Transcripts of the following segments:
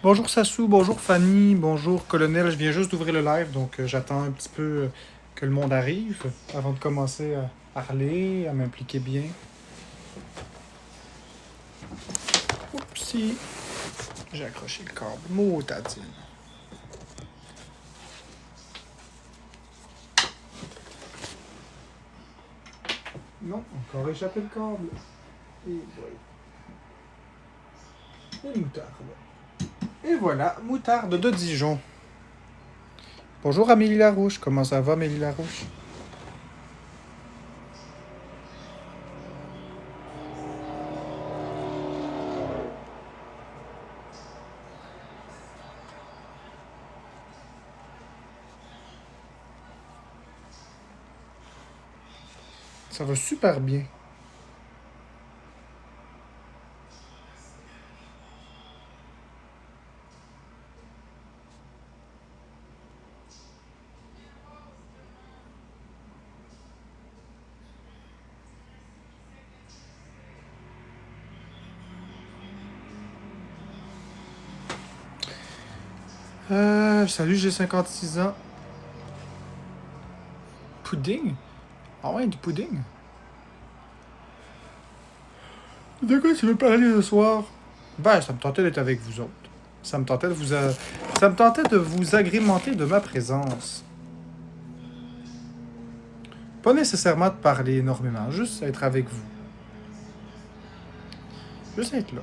Bonjour Sassou, bonjour Fanny, bonjour Colonel. Je viens juste d'ouvrir le live, donc j'attends un petit peu que le monde arrive avant de commencer à parler, à m'impliquer bien. Oupsie, j'ai accroché le câble. Motadine. Non, encore échappé le câble. Et voilà. Et moutarde. Et voilà, moutarde de Dijon. Bonjour Amélie Larouche, comment ça va Amélie Larouche? Ça va super bien. Salut, j'ai 56 ans. Pudding? Ah ouais, du pudding? De quoi tu veux parler ce soir? Ben, ça me tentait d'être avec vous autres. Ça me tentait de vous, ça me tentait de vous agrémenter de ma présence. Pas nécessairement de parler énormément, juste être avec vous. Juste être là.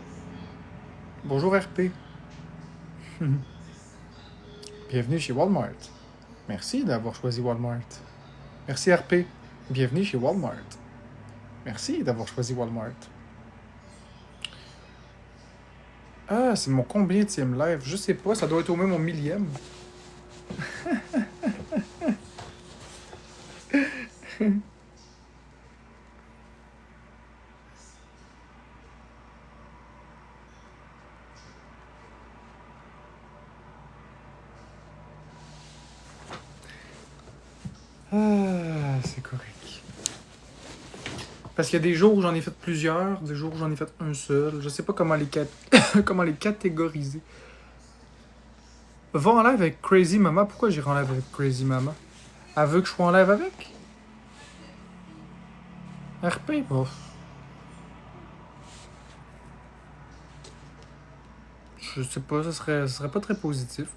Bonjour RP. Bienvenue chez Walmart. Merci d'avoir choisi Walmart. Merci RP. Bienvenue chez Walmart. Merci d'avoir choisi Walmart. Ah, c'est mon combienième live? Je sais pas, ça doit être au moins mon millième. Ah, c'est correct. Parce qu'il y a des jours où j'en ai fait plusieurs, des jours où j'en ai fait un seul. Je sais pas comment les, comment les catégoriser. Va en live avec Crazy Mama. Pourquoi j'irai en live avec Crazy Mama? Elle veut que je sois en live avec? RP, bof. Je sais pas, ce serait pas très positif.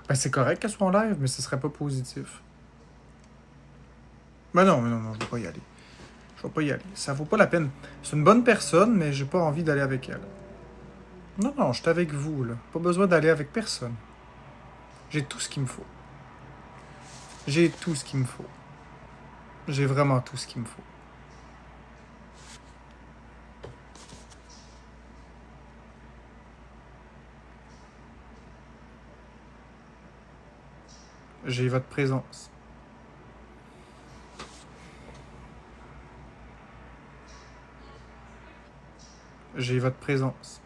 Ben, c'est correct qu'elle soit en live, mais ce serait pas positif. Mais non, je vais pas y aller. Je vais pas y aller. Ça vaut pas la peine. C'est une bonne personne, mais j'ai pas envie d'aller avec elle. Non, non, je suis avec vous, là. Pas besoin d'aller avec personne. J'ai tout ce qu'il me faut. J'ai tout ce qu'il me faut. J'ai vraiment tout ce qu'il me faut. J'ai votre présence. J'ai votre présence.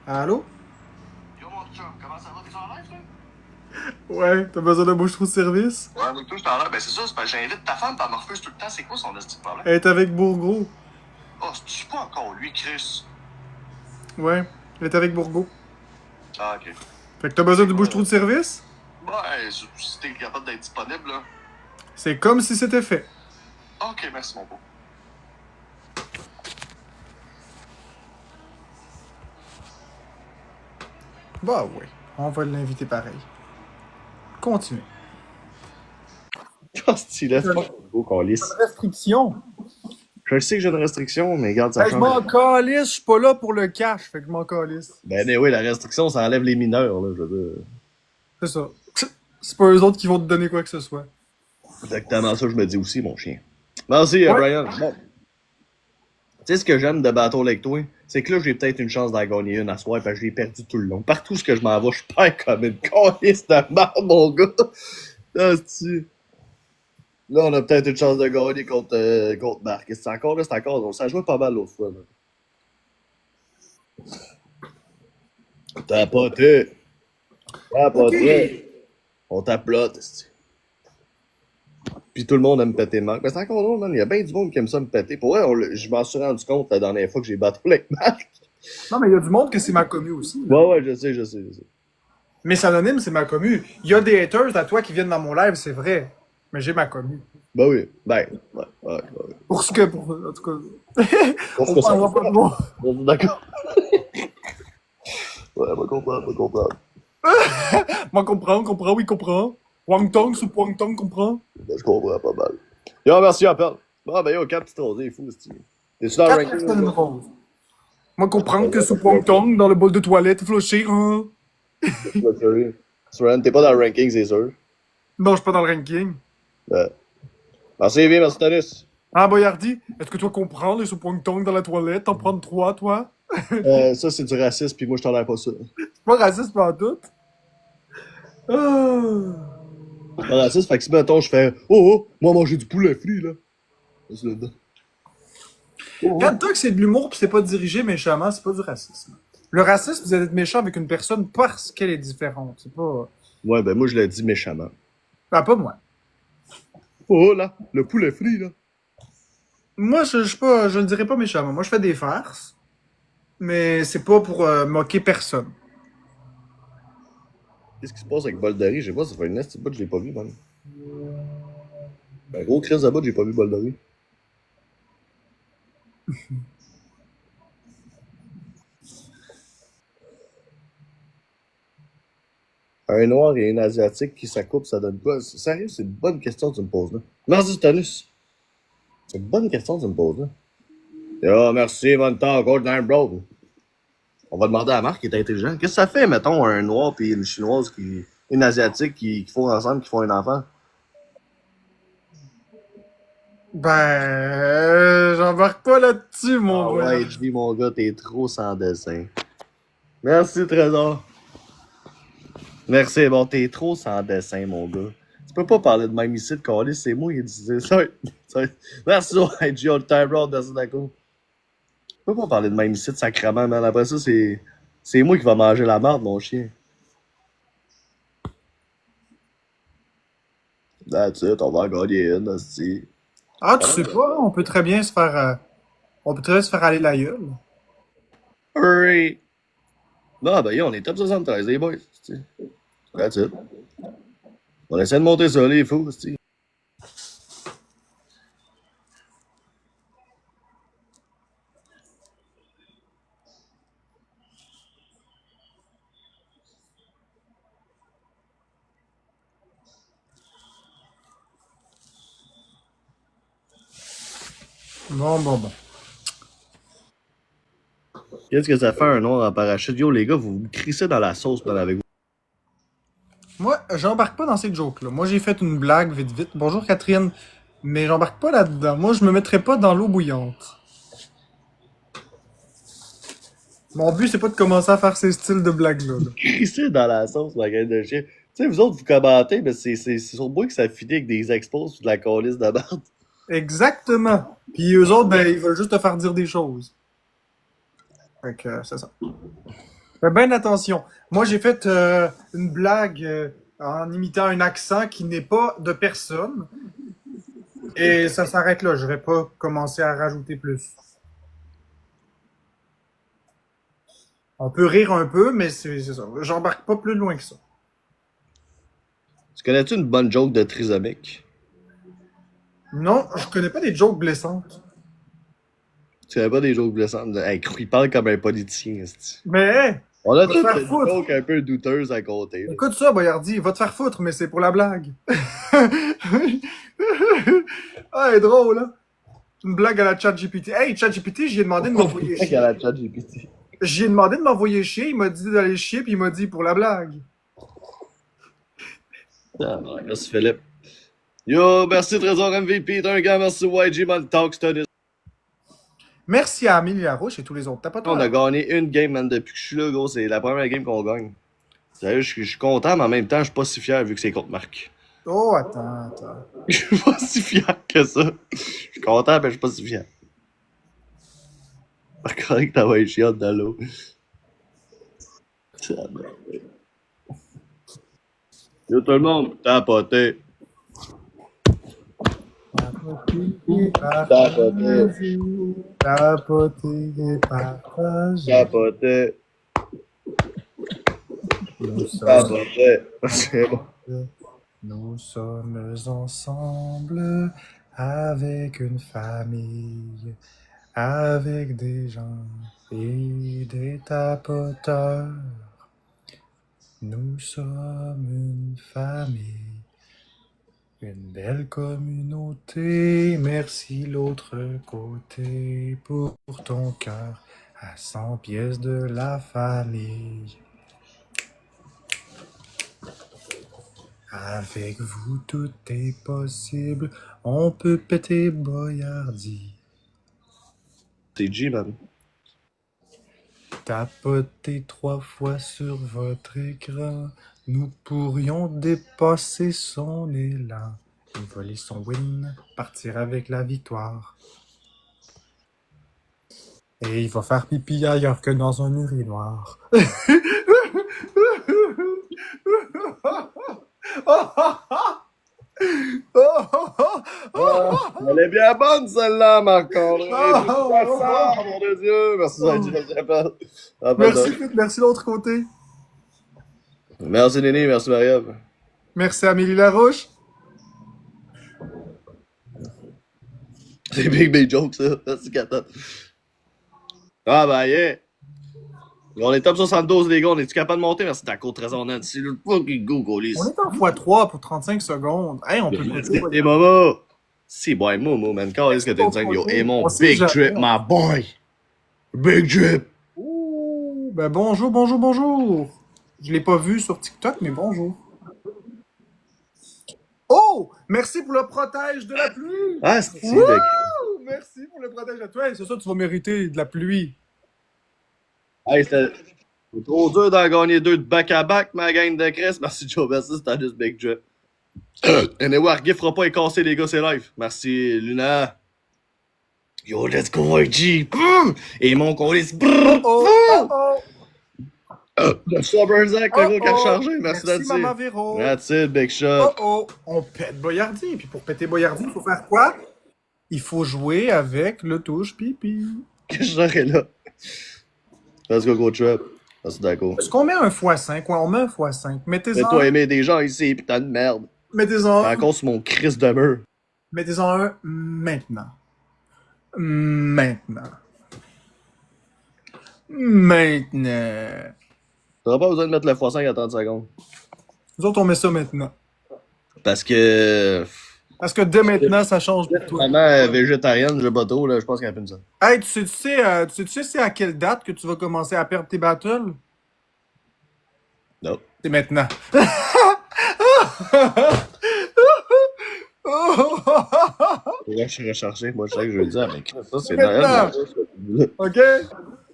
Allô? Yo mon chum, comment ça va? T'es en live, toi? Ouais, t'as besoin d'un bouche-trou de service? Ouais, avec toi, je t'en live. Ben c'est ça, c'est parce que j'invite ta femme, par elle me refuse tout le temps. C'est quoi son petit problème? Elle est avec Bourgo. Oh, c'est pas encore lui, Chris. Ouais, elle est avec Bourgo. Ah, ok. Fait que t'as besoin C'est de quoi? bouche-trou de service? Ouais, si t'es capable d'être disponible, là. C'est comme si c'était fait. Ok, merci, mon beau. Bah ouais, on va l'inviter pareil. Continue. Tu laisses pas gros calice. Restriction. Je sais que j'ai une restriction, mais garde, ça Hey, je change. m'en calisse, je suis pas là pour le cash, fait que je m'en calisse. Ben, oui, la restriction, ça enlève les mineurs, là, je veux dire. C'est ça. C'est pas eux autres qui vont te donner quoi que ce soit. Exactement ça, je me dis aussi, mon chien. Merci, Ouais. Brian. Bon. Tu sais, ce que j'aime de Battle avec toi, c'est que là, j'ai peut-être une chance d'en gagner une à soir, parce que je l'ai perdu tout le long. Partout ce que je m'en vais, je perds comme une calice de merde, mon gars. Ah, là, on a peut-être une chance de gagner contre Marc. C'est encore là, c'est encore. Ça jouait pas mal l'autre fois, là. T'as pas été. T'as pas Ok. été. On tapelote, esti. Puis tout le monde aime péter Marc. Mais c'est encore drôle, man. Il y a bien du monde qui aime ça me péter. Pour vrai, je m'en suis rendu compte la dernière fois que j'ai battu avec Marc. Non, mais il y a du monde que c'est mal commu aussi. Là. Ouais, je sais. Mes anonymes, c'est mal commu. Il y a des haters à toi qui viennent dans mon live, c'est vrai. Mais j'ai mal commu. Ben oui, ouais. Pour ce que. En tout cas. Pour que ça On va pas de mots. D'accord. Ouais, on va comprendre. Moi, comprends, oui, comprends. Wang Tong, sous Wang Tong, comprends. Ben, je comprends pas mal. Yo, merci, appel. Bon, ben yo, 4 petites rosées, fou, c'est. T'es-tu dans le 4 ranking? personnes roses. Moi, comprends que sous Wang Tong, dans le bol de toilette, flusher, hein. Soren, t'es pas dans le ranking, c'est sûr. Non, je suis pas dans le ranking. Merci, Evie, merci, Tonus. Ah, Boyardi, est-ce que toi comprends les sous Wang Tong dans la toilette, t'en prends 3, toi? Ça, c'est du racisme, pis moi, je t'en ai pas ça. C'est pas raciste pas tout. Ah. C'est pas raciste, fait que si, mettons, je fais oh, moi, manger du poulet frit, là. C'est là-dedans. Quand toi que c'est de l'humour pis c'est pas dirigé méchamment, c'est pas du racisme. Le racisme, c'est d'être méchant avec une personne parce qu'elle est différente. C'est pas. Ouais, ben moi, je l'ai dit méchamment. Ah, pas moi. Oh, là, le poulet frit, là. Moi, je ne dirais pas méchamment. Moi, je fais des farces, mais c'est pas pour moquer personne. Qu'est-ce qui se passe avec Boldari? Je sais pas, ça fait une petite bout, je l'ai pas vu, man. Ben, gros crise de bout, j'ai pas vu Boldari. Un noir et un asiatique qui s'accouplent, ça donne quoi? Sérieux, c'est une bonne question que tu me poses là. Merci, Stanus. C'est une bonne question que tu me poses là. Yo, merci, mon temps, Golden Bro. On va demander à Marc, qui est intelligent. Qu'est-ce que ça fait, mettons, un noir et une chinoise une asiatique qui font ensemble, qui font un enfant? Ben, j'embarque pas là-dessus, mon Ah gars. ouais, je dis, mon gars, t'es trop sans dessin. Merci, Trésor. Merci, bon, t'es trop sans dessin, mon gars. Tu peux pas parler de même ici de Calis, c'est moi qui disais ça. Merci, IG All Time Road, merci d'accord. Tu peux pas parler de même ici de sacrement, man. Après ça, c'est moi qui va manger la marde, mon chien. That's it, on va en gagner une, hostie. Ah, tu sais pas, on peut très bien se faire. On peut très bien se faire aller la gueule. Hurry! Non, ben, yo, on est top 73, les boys. Hostie. That's it. On essaie de monter ça, les fous, hostie. Bon. Qu'est-ce que ça fait un noir en parachute? Yo, les gars, vous vous crissez dans la sauce, man, avec vous. Moi, j'embarque pas dans ces jokes-là. Moi, j'ai fait une blague vite. Bonjour, Catherine. Mais j'embarque pas là-dedans. Moi, je me mettrais pas dans l'eau bouillante. Mon but, c'est pas de commencer à faire ces styles de blagues-là. là. Crissez dans la sauce, ma gueule de chien. Tu sais, vous autres, vous commentez, mais c'est sur moi que ça finit avec des expos ou de la calice de merde. Exactement. Puis eux autres, ben, ils veulent juste te faire dire des choses. Fait que, c'est ça. Fais bien attention. Moi, j'ai fait une blague en imitant un accent qui n'est pas de personne. Et ça s'arrête là. Je vais pas commencer à rajouter plus. On peut rire un peu, mais c'est ça. J'embarque pas plus loin que ça. Tu connais-tu une bonne joke de trisomique? Non, je connais pas des jokes blessantes. Tu connais pas des jokes blessantes? Hey, il parle comme un politicien, c'ti. Mais, hey, On a Va te tous faire des foutre. jokes un peu douteuses à côté. Là. écoute ça, Boyardi. Va te faire foutre, mais c'est pour la blague. Ah, elle est drôle, hein? Une blague à la ChatGPT. Hey, ChatGPT, j'y ai demandé de m'envoyer Qu'est-ce qu'il y chier. a la chat GPT? J'y ai demandé de m'envoyer chier. Il m'a dit d'aller chier, puis il m'a dit pour la blague. Ah, merci Philippe. Yo, merci Trésor MVP, t'es un gars, merci YG Talk Studies. Merci à Amélie Larouche et tous les autres On a tapoteurs. gagné une game, man, depuis que je suis là, gros. C'est la première game qu'on gagne. Sérieux, je suis content, mais en même temps, je suis pas si fier vu que c'est contre Marc. Oh, attends. Je suis pas si fier que ça. Je suis content, mais je suis pas si fier. C'est correct, t'as un chien dans l'eau. Yo, tout le monde, tapoté. Tapoter et Tapoté. partager. Tapoter et partager. Tapoté. Nous sommes, Tapoté. C'est bon. nous sommes ensemble avec une famille, avec des gens et des tapoteurs. Nous sommes une famille, une belle communauté. Merci l'autre côté pour ton cœur à 100 pièces de la famille. Avec vous, tout est possible. On peut péter Boyardi. C'est G, man. Tapotez 3 fois sur votre écran. Nous pourrions dépasser son élan. Voler son win, partir avec la victoire. Et il va faire pipi ailleurs que dans un urinoir. Elle est bien bonne, celle-là, Marc-André. Mon Dieu. Merci, Merci, merci l'autre côté. Merci, Néné. Merci, Marie-Ève. Merci Amélie Larouche. C'est big joke, ça. Merci, Kata. Ah, ben, yeah. On est top 72, les gars. On est-tu capable de monter? Merci, ta côte très honnête. C'est le fucking go, goalies. On est en x3 pour 35 secondes. Hey, on peut C'était Momo. Si, boy, Momo, man. Quand est-ce que t'es une scène? Yo, et mon big drip, my boy. Big drip. Ouh, ben bonjour, bonjour, bonjour. Je l'ai pas vu sur TikTok, mais bonjour. Oh! Merci pour le protège de la pluie! Ah, c'est Merci pour le protège de la pluie. C'est ça, tu vas mériter de la pluie. Hey, c'était trop dur d'en gagner 2 de back-à-back, ma gang de Chris. Merci, Joe. Merci, c'était juste big drip. Anyway, Argif fera pas écasser, les gars, c'est live. Merci, Luna. Yo, let's go, RG. Et mon colis. Soberzac, le gros qui a rechargé. Merci, Merci, Maman Véro. That's it, big shot. On pète Boyardi. Puis pour péter Boyardi, il faut faire quoi? Il faut jouer avec le touche pipi. Qu'est-ce que je serais là? Let's go, trap. Merci, d'accord. Est-ce qu'on met un x5? Ouais, on met un x5. Mettez-en. Fais-toi aimer des gens ici, putain de merde. Mettez-en un. Encore sur mon Chris de mur. Mettez-en un maintenant. Maintenant. T'auras pas besoin de mettre le x5 à 30 secondes. Nous autres, on met ça maintenant. Parce que dès maintenant, ça change pour toi. Maman végétarienne, je pas trop, là, je pense qu'elle a fait ça. Hey, tu sais c'est à quelle date que tu vas commencer à perdre tes battles? Non. C'est maintenant. Là, je suis recherché. Moi, je sais que je veux dire, mais ça, c'est Noël. OK?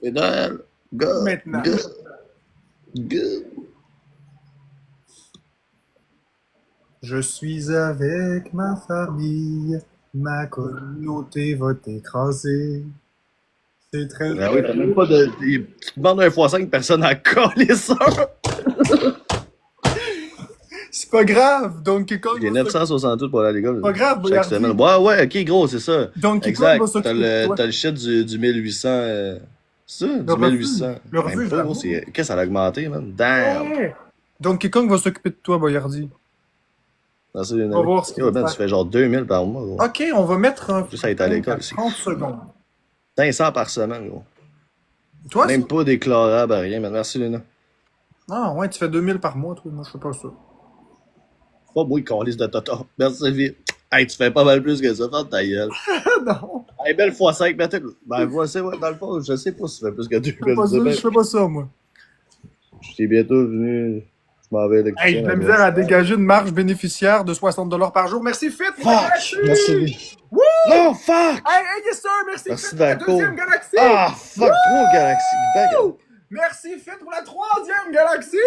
C'est Noël. Go. Maintenant. Go. Je suis avec ma famille. Ma communauté va t'écraser. C'est très... Ben oui, t'as même pas de... Tu te demandes un x5, personne à coller ça. C'est pas grave, Donkey Kong. J'ai 968 pour aller à l'école. Pas grave, chaque semaine. Ouais, ok, gros, c'est ça. Donkey exact. Kong va s'occuper de toi. T'as le shit du 1800. C'est ça, du 1800. Le refuge, pas, gros, qu'est-ce que ça a augmenté, man? Damn! Hey. Donkey Kong va s'occuper de toi, Boyardi. Merci, on va voir ce qu'il va tu fais genre 2000 par mois, gros. Ok, on va mettre un... Juste à être à l'école, c'est 30 secondes. 500 par semaine, gros. Toi, même pas déclarable à rien, mais merci, Léna. Ah, ouais, tu fais 2000 par mois, toi. Moi, je fais pas ça. Pas moi, calice de Toto. Merci, vie. Hey, tu fais pas mal plus que ça, ferme ta gueule. Non. Hey, belle x5, mais ben, voici, ouais, dans le fond, je sais pas si tu fais plus que 2000. Je fais pas ça, moi. Je suis bientôt venu. Je m'en vais Hey, j'ai de la misère à dégager une marge bénéficiaire de 60$ par jour. Merci, Fit. Merci. Woo! Non, fuck! Hey, yes, sir. Merci, Fit, pour la deuxième galaxie. Ah, fuck, 3 galaxies. Merci, Fit, pour la 3e galaxie.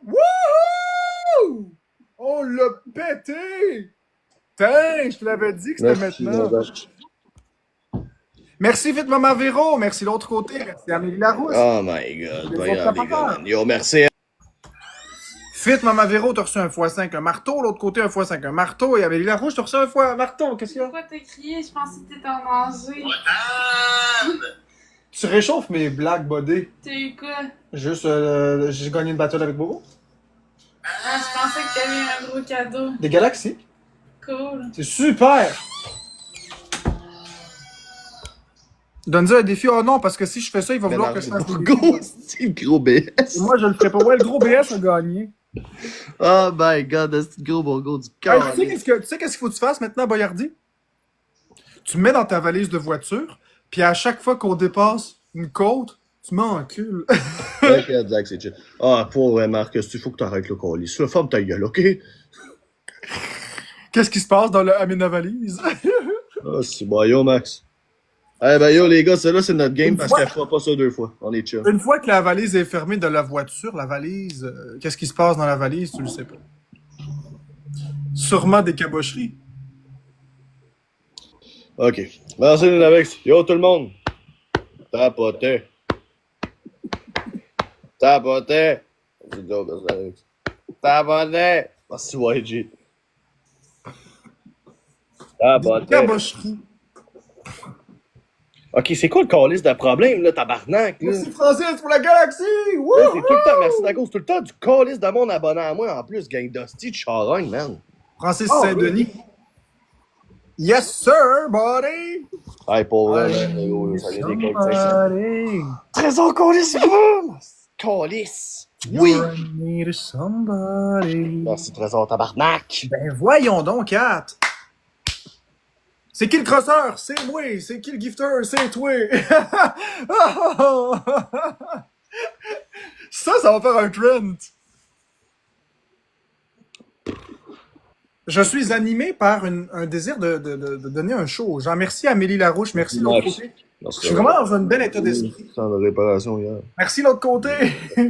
Wouhou! On l'a pété. Tiens, je te l'avais dit que c'était maintenant. Merci, Fit, Maman Véro. Merci, l'autre côté. Merci, Amélie Larousse. Oh my god. Yo, merci. Fit, Maman Véro, t'as reçu un x5, un marteau. L'autre côté, un x5, un marteau. Et Amélie Larouche, t'as reçu un marteau. Qu'est-ce qu'il y a? Pourquoi t'as crié? Je pensais que t'étais en danger. Tu réchauffes mes blagues, buddy. T'as eu quoi? Juste, j'ai gagné une battle avec Bobo. Ah, je pensais que t'avais eu un gros cadeau. Des galaxies. Cool. C'est super! Donne-lui un défi. Oh non, parce que si je fais ça, il va vouloir que je fasse des Gros, défis. c'est le gros BS. Et moi, je le ferai pas. Ouais, le gros BS a gagné. Oh my god, c'est le gros bongo du Hey, cœur. tu sais qu'est-ce qu'il faut que tu fasses maintenant, Boyardi? Tu me mets dans ta valise de voiture, puis à chaque fois qu'on dépasse une côte, tu m'encules. Ok, Zach, c'est chill. Ah, pour vrai, Marc, il faut que t'arrêtes le colis. Sur forme ta gueule, ok? Qu'est-ce qui se passe dans le Amina valise? Ah, c'est bon, yo, Max. Eh ben, yo, les gars, celle-là, c'est notre game Une parce fois- qu'elle fera pas ça 2 fois. On est chill. Une fois que la valise est fermée de la voiture, la valise, qu'est-ce qui se passe dans la valise, tu le sais pas. Sûrement des cabocheries. Ok. Merci, Ninavex. Yo, tout le monde. Tapoté. Tapoté. C'est une joke, Ninavex. Tapoté. Merci, YG. Des Tapoté. cabocheries. Ok, c'est quoi le calice de problème, là, tabarnak, là? Merci Francis pour la galaxie! Là, Wouh! c'est tout le temps, merci Dago, c'est tout le temps du calice de mon abonné à moi, en plus, gang d'hostie de charogne, man. Francis Saint-Denis. Yes, sir, buddy! Hey, pour vrai, I man, yo, need ça vient des calices. somebody. Trésor calice, boum! Calice! Oui! I need somebody. Merci, Trésor tabarnak! Ben voyons donc, Kat! C'est qui le crosseur? C'est moi! C'est qui le gifter? C'est toi! Ça va faire un trend! Je suis animé par un désir de donner un show aux gens. Merci Amélie Larouche, merci l'autre côté. Je suis vraiment dans un bel état d'esprit. Sans de réparation hier. Merci l'autre côté.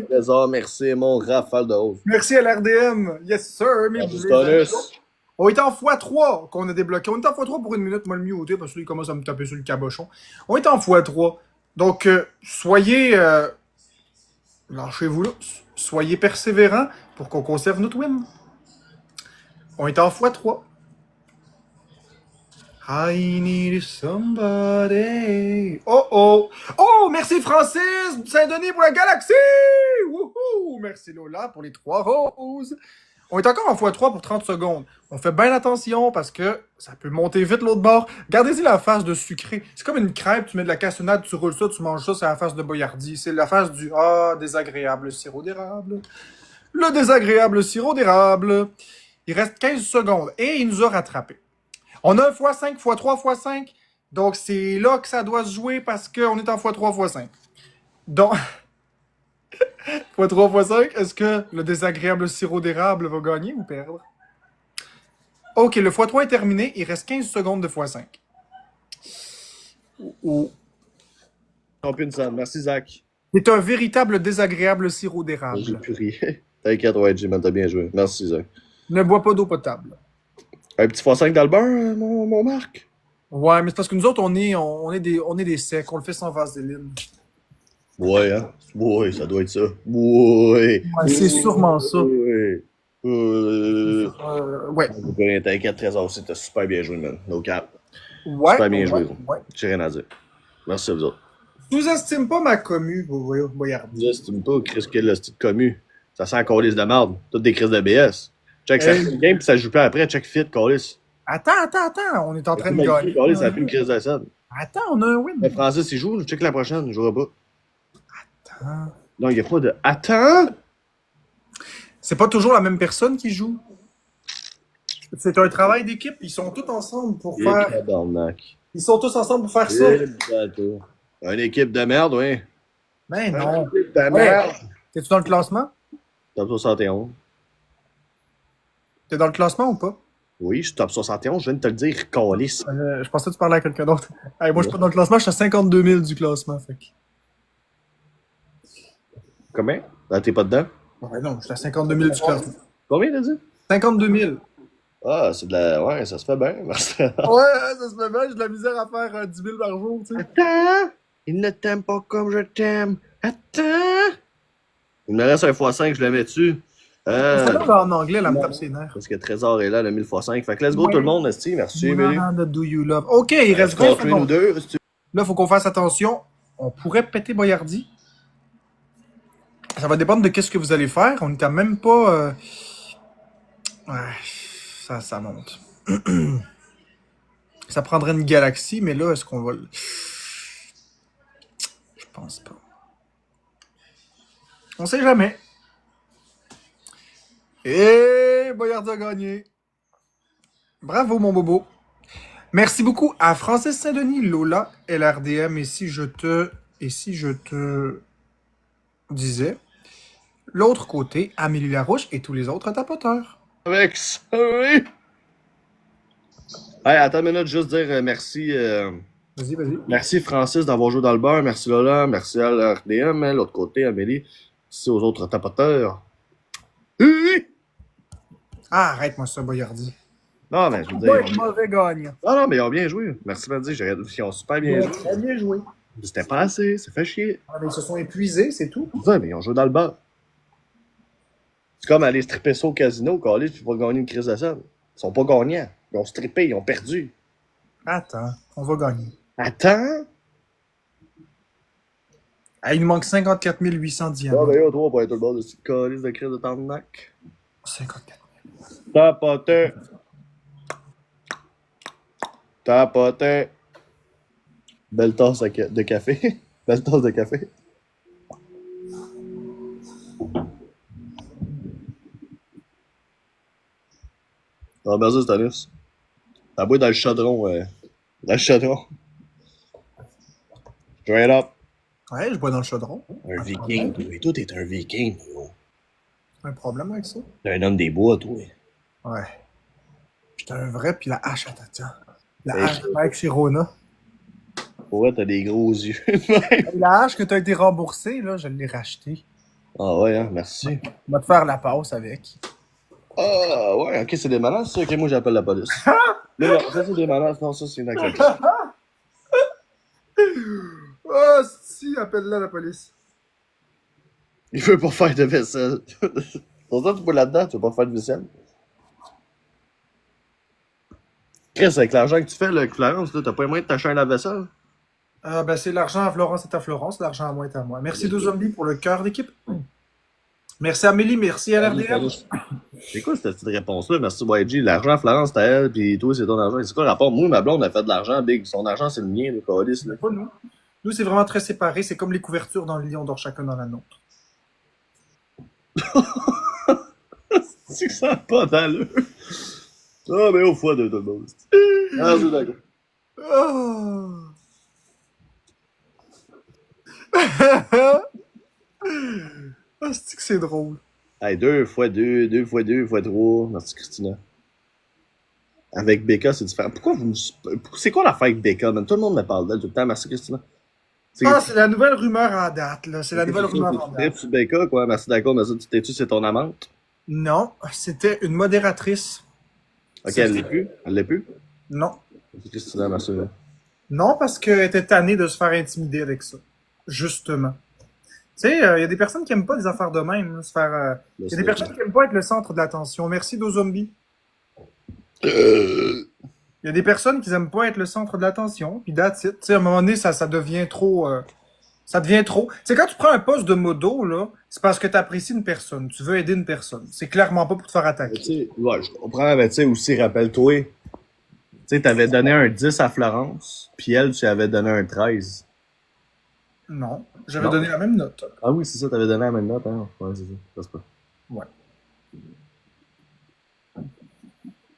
Trésor, merci, mon rafale de hausse. Merci à l'RDM. Yes sir, mes Merci, bleus. Tonus. On est en x3 qu'on a débloqué. On est en x3 pour une minute, moi le muter parce qu'il commence à me taper sur le cabochon. On est en x3. Donc, soyez... lâchez-vous là. Soyez persévérants pour qu'on conserve notre win. On est en x3. I need somebody. Oh oh. Oh, merci Francis Saint-Denis pour la galaxie. Wouhou. Merci Lola pour les 3 roses. On est encore en x3 pour 30 secondes. On fait bien attention parce que ça peut monter vite l'autre bord. Gardez-y la face de sucré. C'est comme une crêpe, tu mets de la cassonade, tu roules ça, tu manges ça, c'est la face de Boyardi. C'est la face du désagréable sirop d'érable. Le désagréable sirop d'érable. Il reste 15 secondes et il nous a rattrapés. On a un x5, x3, x5. Donc c'est là que ça doit se jouer parce qu'on est en x3, x5. Donc... x3, x5, est-ce que le désagréable sirop d'érable va gagner ou perdre? Ok, le x3 est terminé. Il reste 15 secondes de x5. Oh. Champion Sam, merci Zach. C'est un véritable désagréable sirop J'ai d'érable. plus ri. T'inquiète, ouais, Jim, t'as bien joué. Merci Zach. Ne bois pas d'eau potable. Un petit x5 dans le beurre, mon Marc? Ouais, mais c'est parce que nous autres, on est des secs. On le fait sans vaseline. Ouais, hein? Ouais, ça doit être ça. Ouais. Ouais, c'est sûrement ça. Ouais. Ouais. Rien, t'inquiète, Trésor, c'était super bien joué, man. No cap. Ouais. Super bien joué, ouais, gros. ouais. J'ai rien à dire. Merci à vous autres. Sous-estime pas ma commu, Boyardi. J'estime pas, Chris, quel style commu. Ça sent un calice de merde. Toutes des crises de BS. Check ça Hey. fait le game, puis ça joue plus après. Check fit, calice. Attends. On est en train de gagner. Calice, ça a plus une crise de scène. Attends, on a un win. Mais Francis, il joue, check la prochaine, il jouera pas. Attends. Non, il n'y a pas de. Attends! C'est pas toujours la même personne qui joue. C'est un travail d'équipe. Ils sont tous ensemble pour faire. Tabarnak. Ils sont tous ensemble pour faire ça. Une équipe de merde, oui. Ben Une non. équipe de merde. T'es-tu dans le classement? Top 71. T'es dans le classement ou pas? Oui, je suis top 71, je viens de te le dire, calice. Je pensais que tu parlais à quelqu'un d'autre. Hey, moi, je suis pas dans le classement. Je suis à 52 000 du classement. Fait que... Combien? Ah, t'es pas dedans? Ouais, non, je suis à 52 000 du classement. Combien t'as dit? 52 000. Ah, c'est de la. Ouais, ça se fait bien. Ouais, ça se fait bien. J'ai de la misère à faire 10 000 par jour, tu sais. Attends! Il ne t'aime pas comme je t'aime. Attends! Il me reste un x5, je le mets dessus. Celle-là, en anglais, elle me tape ses nerfs. Parce que Trésor est là, le 1000x5. Fait que let's go Ouais. tout le monde, esti. Merci, Émilie. Do you love? OK, il reste 20 Contre nous secondes. deux, esti. Là, il faut qu'on fasse attention. On pourrait péter Boyardi. Ça va dépendre de qu'est-ce que vous allez faire. On n'est quand même pas... Ouais, ça monte. Ça prendrait une galaxie, mais là, est-ce qu'on va... Je pense pas. On sait jamais. Et Boyardi a gagné. Bravo, mon bobo. Merci beaucoup à Francis Saint-Denis, Lola, LRDM. Et si je te disais, l'autre côté, Amélie Larouche et tous les autres tapoteurs. Avec ça, oui. Hey, attends une minute, juste dire merci. Vas-y. Merci Francis d'avoir joué dans le bar. Merci Lola. Merci à l'RDM. L'autre côté, Amélie. Merci aux autres tapoteurs. Oui. Ah, arrête-moi ça, Boyardi. Non, mais je veux Pas dire. être mauvais gagnant. Non, mais ils ont bien joué. Merci de dire. Ils ont super bien joué. Très bien joué. C'était pas assez. Ça fait chier. Ah, mais ils se sont épuisés, c'est tout. Ouais, mais ils ont joué dans le bar. C'est comme aller stripper ça au casino, Carlis, puis pas gagner une crise de scène. Ils sont pas gagnants. Ils ont strippé, ils ont perdu. Attends, on va gagner. Attends! Ah, il nous manque 54 800 Ah, diamants. ben, yo, toi, pour être tout le monde de cette calice de crise de tarnac. 54 000. Tapoté! Tapoté! Belle tasse de café. Belle tasse de café. Ah, merci, Stanus. T'as boire dans le chaudron, dans le chaudron. Straight up. Ouais, je bois dans le chaudron. Un viking, toi. Et toi, t'es un viking, gros. Un problème avec ça? T'es un homme des bois, toi. Ouais. J'étais un vrai, puis la hache à Tatian. La Hey. hache de Mike chez Rona. Pour vrai, t'as des gros yeux. La hache que t'as été remboursée, là, je l'ai rachetée. Ah ouais, hein, merci. On va te faire la passe avec. Ah ouais, ok, c'est des menaces, ça. Ok, moi j'appelle la police. Non, ça c'est des menaces, non, ça c'est inacceptable. Oh, si, appelle-la la police. Il veut pas faire de vaisselle. Pour ça, tu vas là-dedans, tu veux pas faire de vaisselle. Chris, avec l'argent que tu fais, là, avec Florence, là, t'as pas moyen de t'acheter un lave-vaisselle? Ben, c'est l'argent à Florence, c'est à Florence. L'argent à moi est à moi. Merci deux zombies pour le cœur d'équipe. Merci Amélie, merci à l'RDM. C'est quoi cette petite réponse-là? Merci YG. L'argent à Florence, c'est à elle, pis toi, c'est ton argent. C'est quoi le rapport? Moi, ma blonde a fait de l'argent, Big. Son argent, c'est le mien, le calice, là. Pas nous. Nous, c'est vraiment très séparé. C'est comme les couvertures dans le lit, on dort chacun dans la nôtre. C'est que ça n'a pas d'allure. Ah, mais au foie de tout le monde. Ah, c'est d'accord. Oh. Ah, c'est que c'est drôle. Hey, 2 fois 2, 2 fois 2 fois 3. Merci, Christina. Avec Becca, c'est différent. Pourquoi vous me... C'est quoi l'affaire avec Becca, man? Tout le monde me parle d'elle tout le temps. Merci, Christina. Ah, c'est la nouvelle rumeur en date, là. C'est la nouvelle rumeur en Tu date. sur Becca, quoi. Merci, d'accord. Merci. T'es-tu, c'est ton amante? Non, c'était une modératrice. Ok, elle l'est plus. Elle l'est plus. Non. Merci, Christina, merci. Non, parce qu'elle était tannée de se faire intimider avec ça. Justement. Tu sais, il y a des personnes qui aiment pas des affaires de même, là, se faire... Il y a des personnes qui aiment pas être le centre de l'attention. Merci, dos zombies. Il y a des personnes qui aiment pas être le centre de l'attention, puis that's it. Tu sais, à un moment donné, ça devient trop... ça devient trop... Tu sais, quand tu prends un poste de modo, là, c'est parce que tu apprécies une personne. Tu veux aider une personne. C'est clairement pas pour te faire Tu attaquer. sais, ouais, je comprends, mais tu sais, aussi, rappelle-toi, tu sais, t'avais donné un 10 à Florence, puis elle, tu avais donné un 13. Non, j'avais Non. donné la même note. Ah oui, c'est ça, t'avais donné la même note, hein? Ouais, c'est ça. Ça se peut. Ouais.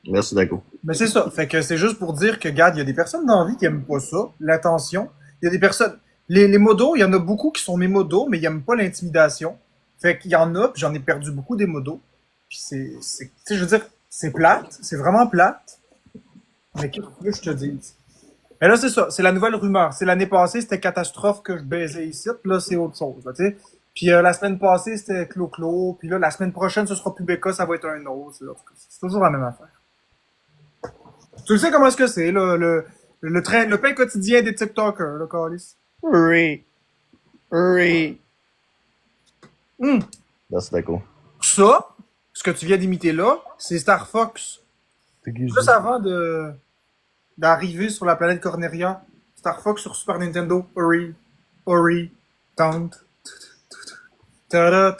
Merci, d'accord. Mais c'est ça. Fait que c'est juste pour dire que, regarde, il y a des personnes dans la vie qui aiment pas ça, l'attention. Il y a des personnes... Les modos, il y en a beaucoup qui sont mes modos, mais ils aiment pas l'intimidation. Fait qu'il y en a, puis j'en ai perdu beaucoup des modos. Puis tu sais, je veux dire, c'est plate. C'est vraiment plate. Mais qu'est-ce que tu veux que je te dise? Mais là, c'est ça. C'est la nouvelle rumeur. C'est l'année passée, c'était catastrophe que je baisais ici. Puis là, c'est autre chose, là, tu sais. Puis la semaine passée, c'était Clo-Clo. Puis là, la semaine prochaine, ce sera plus Becca, ça va être un autre. C'est toujours la même affaire. Tu le sais comment est-ce que c'est, là, le pain quotidien des TikTokers, là, Carlis? Oui. Oui. Hum. Merci, d'accord. Ça, que tu viens d'imiter là, c'est Star Fox. Juste avant d'arriver sur la planète Corneria, Star Fox sur Super Nintendo, Ori, tant, ta-da.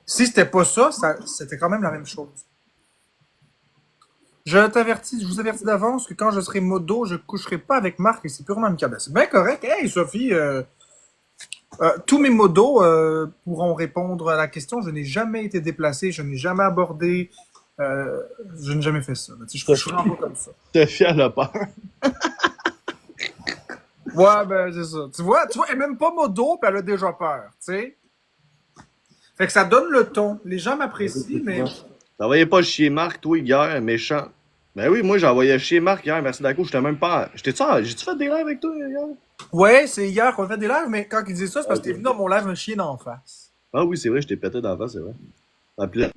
Si c'était pas ça, c'était quand même la même chose. Je vous avertis d'avance que quand je serai modo, je coucherai pas avec Marc et c'est purement amical. C'est bien correct. Hey, Sophie, tous mes modos pourront répondre à la question. Je n'ai jamais été déplacé, je n'ai jamais abordé, je n'ai jamais fait ça. Je suis vraiment pas comme ça. Sophie, elle a peur. Ouais, ben c'est ça. Tu vois, elle est même pas modo, puis elle a déjà peur, tu sais. Fait que ça donne le ton. Les gens m'apprécient, mais... T'envoyais pas chier Marc, toi, hier, méchant. Ben oui, moi, j'envoyais chier Marc hier, merci d'accord, j'étais même pas... J'ai-tu fait des lives avec toi, hier? Ouais, c'est hier qu'on a fait des lives, mais quand ils disent ça, c'est parce que t'es venu dans mon live me chier d'en face. Ah oui, c'est vrai, je t'ai pété dans la face, c'est vrai. Ah, puis là,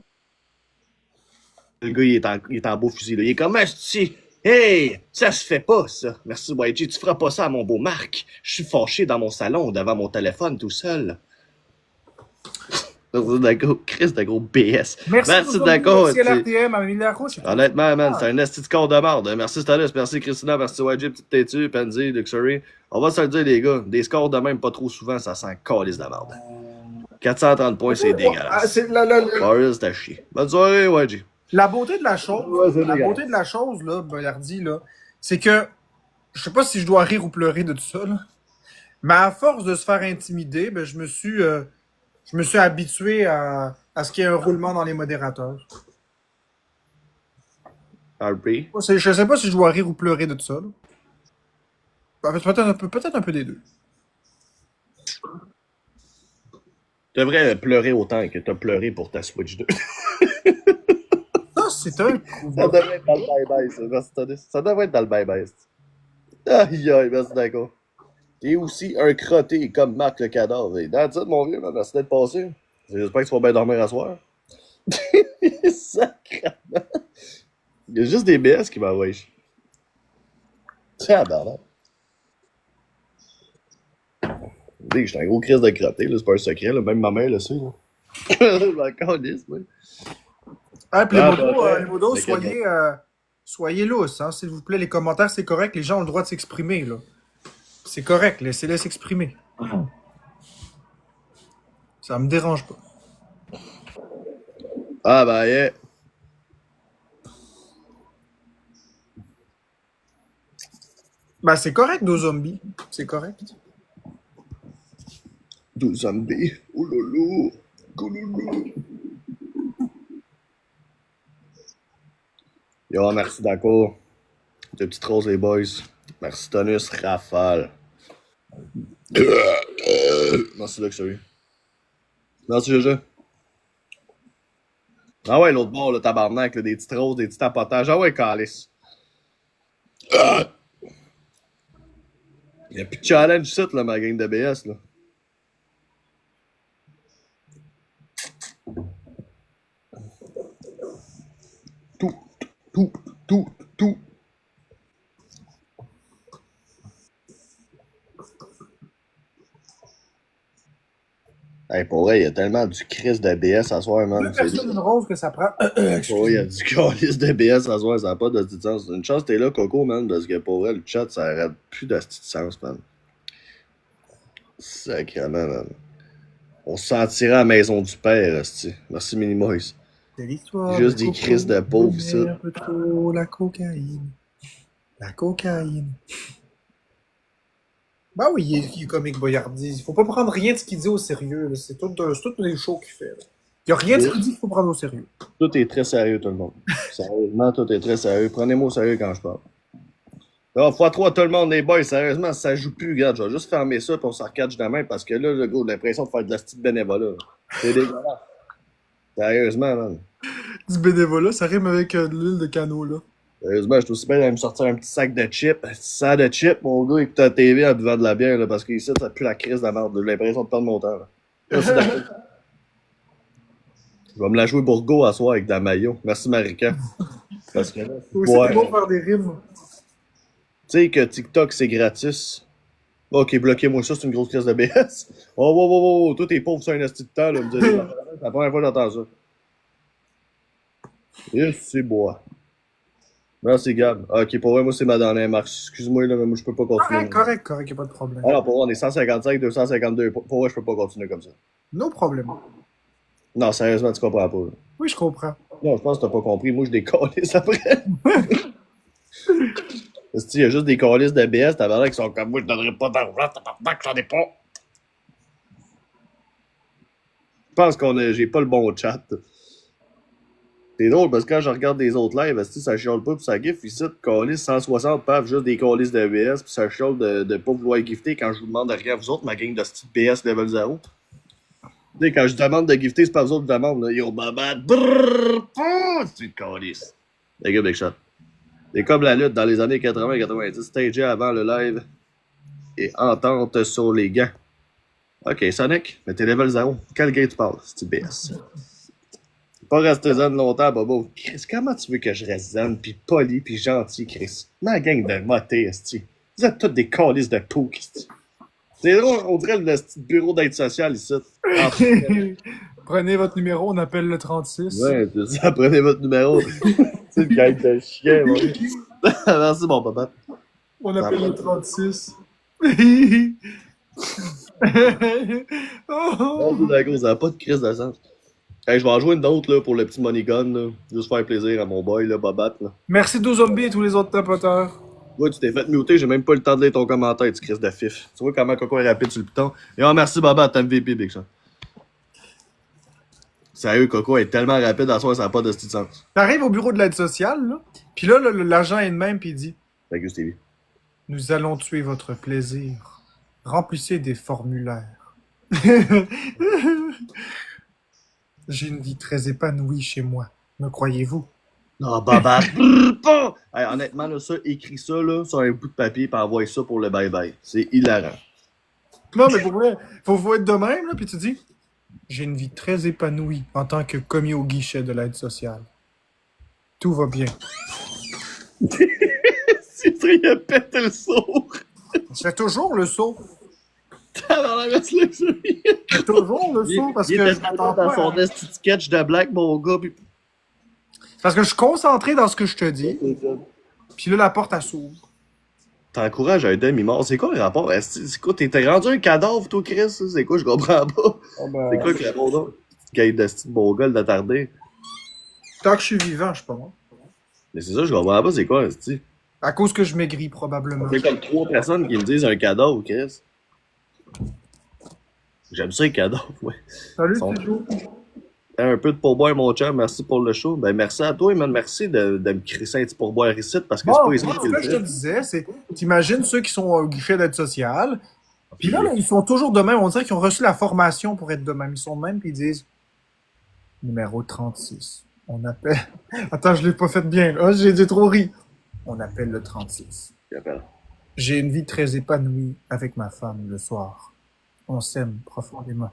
le gars, il est en beau fusil, là. Il est comme, si, hey, ça se fait pas, ça. Merci, YG, tu feras pas ça à mon beau Marc. Je suis fâché dans mon salon, devant mon téléphone, tout seul. D'accord, Chris de gros BS. Merci d'accord. Merci LRTM, à Rouge. Honnêtement, man, c'est un esti de corps de merde. Merci Stalus, merci Christina, merci YG, petite têtue, Pansy, Luxury. On va se le dire, les gars, des scores de même pas trop souvent, ça sent calice de merde. 430 points, c'est dégueulasse. Boris, t'as chier. Bonne soirée, YG. La beauté de la chose, là, Boyardi, là, c'est que, je sais pas si je dois rire ou pleurer de tout ça, là, mais à force de se faire intimider, ben, je me suis habitué à ce qu'il y ait un roulement dans les modérateurs. RP. Je sais pas si je dois rire ou pleurer de tout ça. Là. Peut-être un peu des deux. Tu devrais pleurer autant que t'as pleuré pour ta Switch 2. Ça, c'est un coup. Ça devrait être dans le bye-bye, ça. Merci, Tony. Ça devrait être dans le bye-bye. Aïe, aïe, merci, d'accord. T'es aussi un crotté comme Marc le cadavre. That's it, mon vieux, man. Merci d'être passé. J'espère que tu vas bien dormir à soir. Sacrément. Il y a juste des BS qui m'envoient. Tiens, bordel. J'étais un gros crise de crotté, là. C'est pas un secret, là. Même ma mère le sait, là. Je m'en calisse, moi. Ah, puis les modos, soyez lousses, hein, s'il vous plaît. Les commentaires, c'est correct. Les gens ont le droit de s'exprimer, là. C'est correct, laissez-les s'exprimer. Ça me dérange pas. Ah, bah, yeah. Ben, c'est correct, nos zombies. C'est correct. Deux zombies. Oh lolo. Gouloulou. Yo, merci d'accord. Deux petites roses, les boys. Merci Tonus, Rafale. Merci Luxury. Merci GG. Ah ouais, l'autre bord, le tabarnak, là, des petites roses, des petits tapotages. Ah ouais, calice. Il n'y a plus de challenge ici, là, ma gang de BS, là. Tout. Hey, pour vrai, il y a tellement du Chris de BS à soir, man. Deux personnes, une rose que ça prend. Pour vrai, il y a du calice de BS à soir, ça n'a pas de petit sens. Une chance que t'es là, Coco, man, parce que pour vrai, le chat, ça arrête plus de petit sens, man. Sacrément, man. On se sentirait à la maison du père, esti. Merci, Minimoise. C'est l'histoire. Juste des crises de pauvres, ça. Un peu trop la cocaïne. La cocaïne. Bah oui, il est comique, Boyardi. Il faut pas prendre rien de ce qu'il dit au sérieux. Là. C'est tout des shows qu'il fait. Là. Il y a rien de ce qu'il dit qu'il faut prendre au sérieux. Tout est très sérieux, tout le monde. Sérieusement, tout est très sérieux. Prenez-moi au sérieux quand je parle. Là, x3, tout le monde, les boys, sérieusement, ça joue plus, regarde. Je vais juste fermer ça pour s'en recatche demain parce que là, le gars, j'ai l'impression de faire de la petite bénévolat. C'est dégueulasse. Sérieusement, man. Du bénévolat, ça rime avec de l'huile de canot, là. Sérieusement, je suis aussi bien d'aller me sortir un petit sac de chips. Un petit sac de chips, mon gars, écoute la TV en buvant de la bière, là, parce qu'ici, ça pue la crise de la merde. J'ai l'impression de perdre mon temps, là. Merci, d'accord. Je vais me la jouer Bourgo à soir avec de la maillot. Merci, Marika. Parce que là, c'est bon faire des rimes. Tu sais que TikTok, c'est gratis. Ok, bloquez-moi ça, c'est une grosse crise de BS. Oh, wow, wow, wow, toi, t'es pauvre sur un esti de temps, là. C'est la première fois que j'entends ça. Yes, c'est bois. Merci, Gab. Ok, pour vrai, moi, c'est ma dernière marche. Excuse-moi, là, mais moi, je peux pas continuer. Correct, y a pas de problème. Alors, pour vrai, on est 155, 252. Pour vrai, je peux pas continuer comme ça. No problème. Non, sérieusement, tu comprends pas, là. Oui, je comprends. Non, je pense que t'as pas compris. Moi, je décalisse après. Il y a juste des calices de BS, t'as l'air qui sont comme moi, je donnerai pas d'argent, t'as que j'en ai pas. Je pense j'ai pas le bon chat. C'est drôle parce que quand je regarde des autres lives, ça chiale pas pis ça gifte. Ici, calice 160, paf, juste des calices de BS, pis ça chiale de pas vouloir gifter quand je vous demande de rien à vous autres, ma gang de style BS level 0. Tu sais, quand je demande de gifter, c'est pas vous autres qui demandent, là. Yo, baba, brrrr, c'est une calice. Les gars, big shot. C'est comme la lutte dans les années 80-90, stagé avant le live et entente sur les gants. Ok, Sonic, mais t'es level 0. Quel gars tu parles? C'est BS. Pas rester zen longtemps, Bobo. Chris, comment tu veux que je reste zen, pis poli, pis gentil, Chris? Ma gang de motés, esti. Vous êtes tous des calices de pouk, esti. C'est drôle, on dirait le bureau d'aide sociale ici. Prenez votre numéro, on appelle le 36. Ouais, c'est ça, prenez votre numéro. C'est une gang de chien, mon gars. Merci, mon papa. On appelle le 36. Non, c'est d'accord, ça n'a pas de crise de sens. Hey, je vais en jouer une autre là, pour le petit money gun. Là. Juste faire plaisir à mon boy, là, Bobat. Là. Merci Dozombi et tous les autres tapoteurs. Ouais, tu t'es fait muter, j'ai même pas le temps de lire ton commentaire, tu crises de fif. Tu vois comment Coco est rapide sur le piton. Et oh, merci Bobat, t'es MVP, Big Shot. Sérieux, Coco est tellement rapide à soi, ça n'a pas de style sens. T'arrives au bureau de l'aide sociale, là, pis là, l'agent est de même, pis il dit Thank you, Stevie. nous allons tuer votre plaisir. Remplissez des formulaires. J'ai une vie très épanouie chez moi. Me croyez-vous? Non, Bobat, pas! Hey, honnêtement, là, ça, écris ça là, sur un bout de papier et envoie ça pour le bye-bye. C'est hilarant. Non, mais pour vrai, faut être de même, là, pis tu dis j'ai une vie très épanouie en tant que commis au guichet de l'aide sociale. Tout va bien. C'est vrai, il a pété le sourd. Je fais toujours le saut. Tabarnak, c'est Je fais toujours le saut parce que je m'attends dans pas son à- petit sketch de black, mon gars. Puis... Parce que je suis concentré dans ce que je te dis. Puis là, la porte, elle s'ouvre. T'encourages un demi-mort. C'est quoi le rapport? C'est quoi? T'es rendu un cadavre, toi, Chris? C'est quoi? Je comprends pas. C'est quoi le rapport là? Gay de style bon gars d'attardé. Tant que je suis vivant, je sais pas moi. Mais c'est ça, je comprends pas. C'est quoi, c'est À cause que je maigris, probablement. C'est comme 3 personnes qui me disent un cadavre, Chris. J'aime ça, les cadavres, ouais. Salut, Son- Tidjo. Un peu de pourboire, mon chum. Merci pour le show. Ben, merci à toi, man. Merci de me crisser un petit pourboire ici parce que Bon, c'est pas ici moi, qui ce le que je te fait. disais, c'est, t'imagines ceux qui sont au guichet d'aide sociale, puis là, ils sont toujours de même. On dirait qu'ils ont reçu la formation pour être de même. Ils sont de même, puis ils disent numéro 36. On appelle. Attends, je l'ai pas fait bien. Là. J'ai dit trop ri. On appelle le 36. J'appelle. J'ai une vie très épanouie avec ma femme le soir. On s'aime profondément.